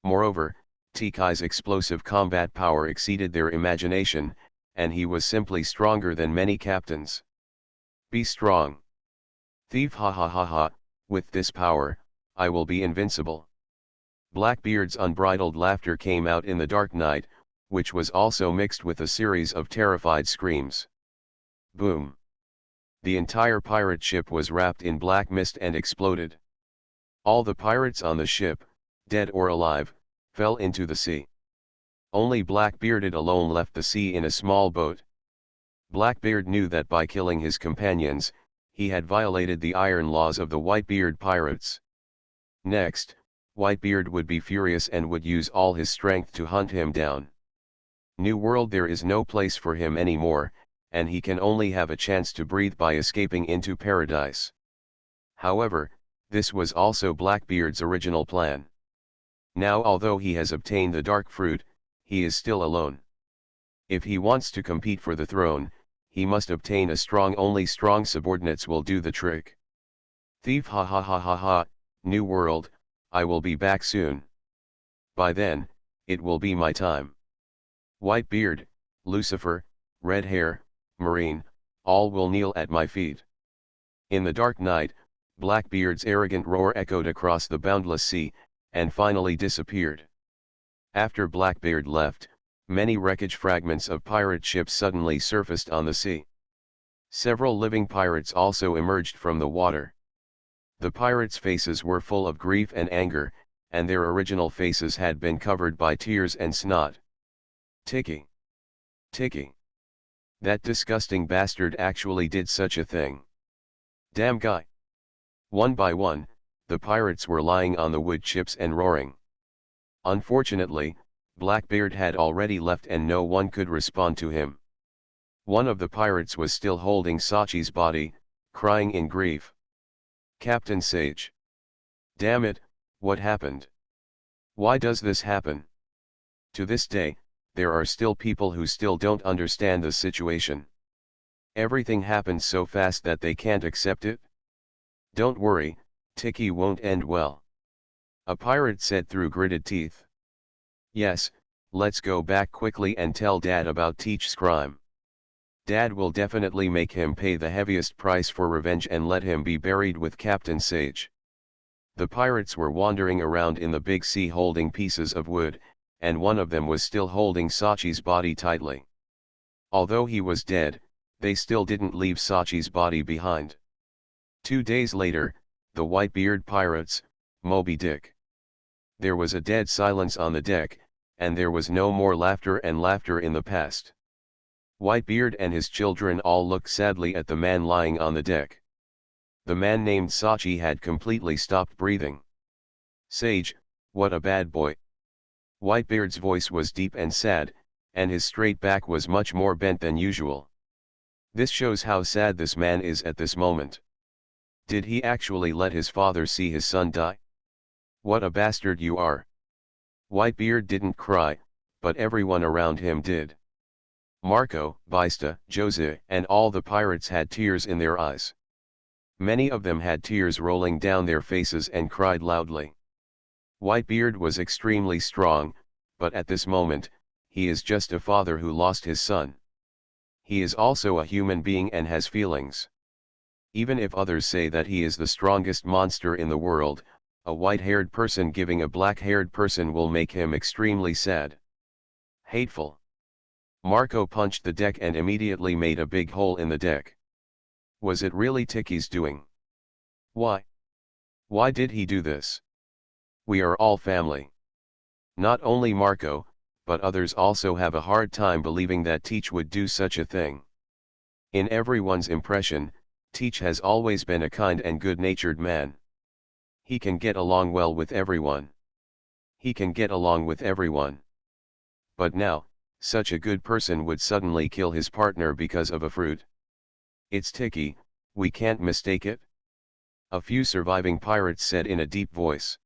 Moreover, Tiki's explosive combat power exceeded their imagination, and he was simply stronger than many captains. Be strong. Thief, ha ha ha ha, with this power, I will be invincible. Blackbeard's unbridled laughter came out in the dark night, which was also mixed with a series of terrified screams. Boom! The entire pirate ship was wrapped in black mist and exploded. All the pirates on the ship, dead or alive, fell into the sea. Only Blackbearded alone left the sea in a small boat. Blackbeard knew that by killing his companions, he had violated the iron laws of the Whitebeard pirates. Next, Whitebeard would be furious and would use all his strength to hunt him down. New World, there is no place for him anymore, and he can only have a chance to breathe by escaping into paradise. However, this was also Blackbeard's original plan. Now, although he has obtained the dark fruit, he is still alone. If he wants to compete for the throne, he must obtain a strong. Only strong subordinates will do the trick. Thief, ha ha ha ha ha, New World, I will be back soon. By then, it will be my time. Whitebeard, Lucifer, Red Hair, Marine, all will kneel at my feet. In the dark night, Blackbeard's arrogant roar echoed across the boundless sea, and finally disappeared. After Blackbeard left, many wreckage fragments of pirate ships suddenly surfaced on the sea. Several living pirates also emerged from the water. The pirates' faces were full of grief and anger, and their original faces had been covered by tears and snot. Tiki! Tiki! That disgusting bastard actually did such a thing. Damn guy! One by one, the pirates were lying on the wood chips and roaring. Unfortunately, Blackbeard had already left and no one could respond to him. One of the pirates was still holding Sachi's body, crying in grief. Captain Sage! Damn it, what happened? Why does this happen? To this day, there are still people who still don't understand the situation. Everything happens so fast that they can't accept it. Don't worry, Tiki won't end well. A pirate said through gritted teeth. Yes, let's go back quickly and tell Dad about Teach's crime. Dad will definitely make him pay the heaviest price for revenge and let him be buried with Captain Sage. The pirates were wandering around in the big sea holding pieces of wood, and one of them was still holding Sachi's body tightly. Although he was dead, they still didn't leave Sachi's body behind. 2 days later, the Whitebeard pirates, Moby Dick. There was a dead silence on the deck, and there was no more laughter in the past. Whitebeard and his children all looked sadly at the man lying on the deck. The man named Sachi had completely stopped breathing. Sage, what a bad boy. Whitebeard's voice was deep and sad, and his straight back was much more bent than usual. This shows how sad this man is at this moment. Did he actually let his father see his son die? What a bastard you are. Whitebeard didn't cry, but everyone around him did. Marco, Bista, Jose, and all the pirates had tears in their eyes. Many of them had tears rolling down their faces and cried loudly. Whitebeard was extremely strong, but at this moment, he is just a father who lost his son. He is also a human being and has feelings. Even if others say that he is the strongest monster in the world, a white-haired person giving a black-haired person will make him extremely sad. Hateful. Marco punched the deck and immediately made a big hole in the deck. Was it really Tiki's doing? Why? Why did he do this? We are all family. Not only Marco, but others also have a hard time believing that Teach would do such a thing. In everyone's impression, Teach has always been a kind and good-natured man. He can get along well with everyone. He can get along with everyone. But now, such a good person would suddenly kill his partner because of a fruit. It's Tiki, we can't mistake it. A few surviving pirates said in a deep voice.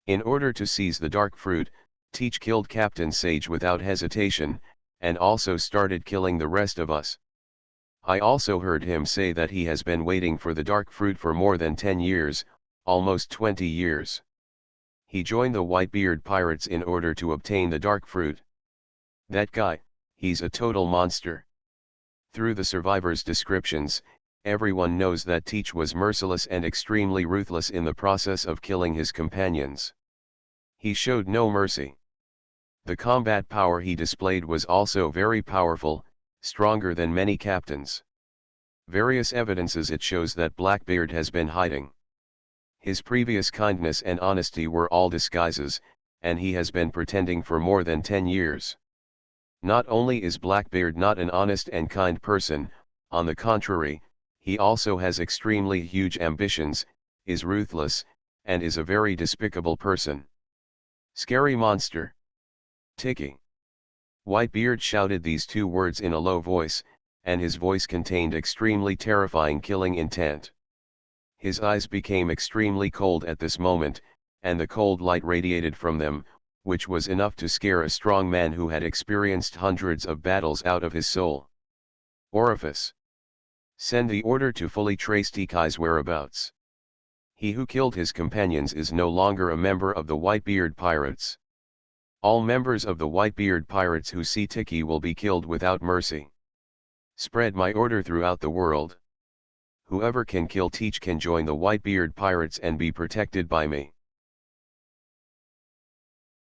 In order to seize the dark fruit, Teach killed Captain Sage without hesitation, and also started killing the rest of us. I also heard him say that he has been waiting for the dark fruit for more than 10 years, almost 20 years. He joined the Whitebeard pirates in order to obtain the dark fruit. That guy, he's a total monster. Through the survivors' descriptions, everyone knows that Teach was merciless and extremely ruthless in the process of killing his companions. He showed no mercy. The combat power he displayed was also very powerful, stronger than many captains. Various evidences it shows that Blackbeard has been hiding. His previous kindness and honesty were all disguises, and he has been pretending for more than 10 years. Not only is Blackbeard not an honest and kind person, on the contrary, he also has extremely huge ambitions, is ruthless, and is a very despicable person. Scary monster. Tiki. Whitebeard shouted these two words in a low voice, and his voice contained extremely terrifying killing intent. His eyes became extremely cold at this moment, and the cold light radiated from them, which was enough to scare a strong man who had experienced hundreds of battles out of his soul. Orifice. Send the order to fully trace Tiki's whereabouts. He who killed his companions is no longer a member of the Whitebeard pirates. All members of the Whitebeard pirates who see Tiki will be killed without mercy. Spread my order throughout the world. Whoever can kill Teach can join the Whitebeard pirates and be protected by me.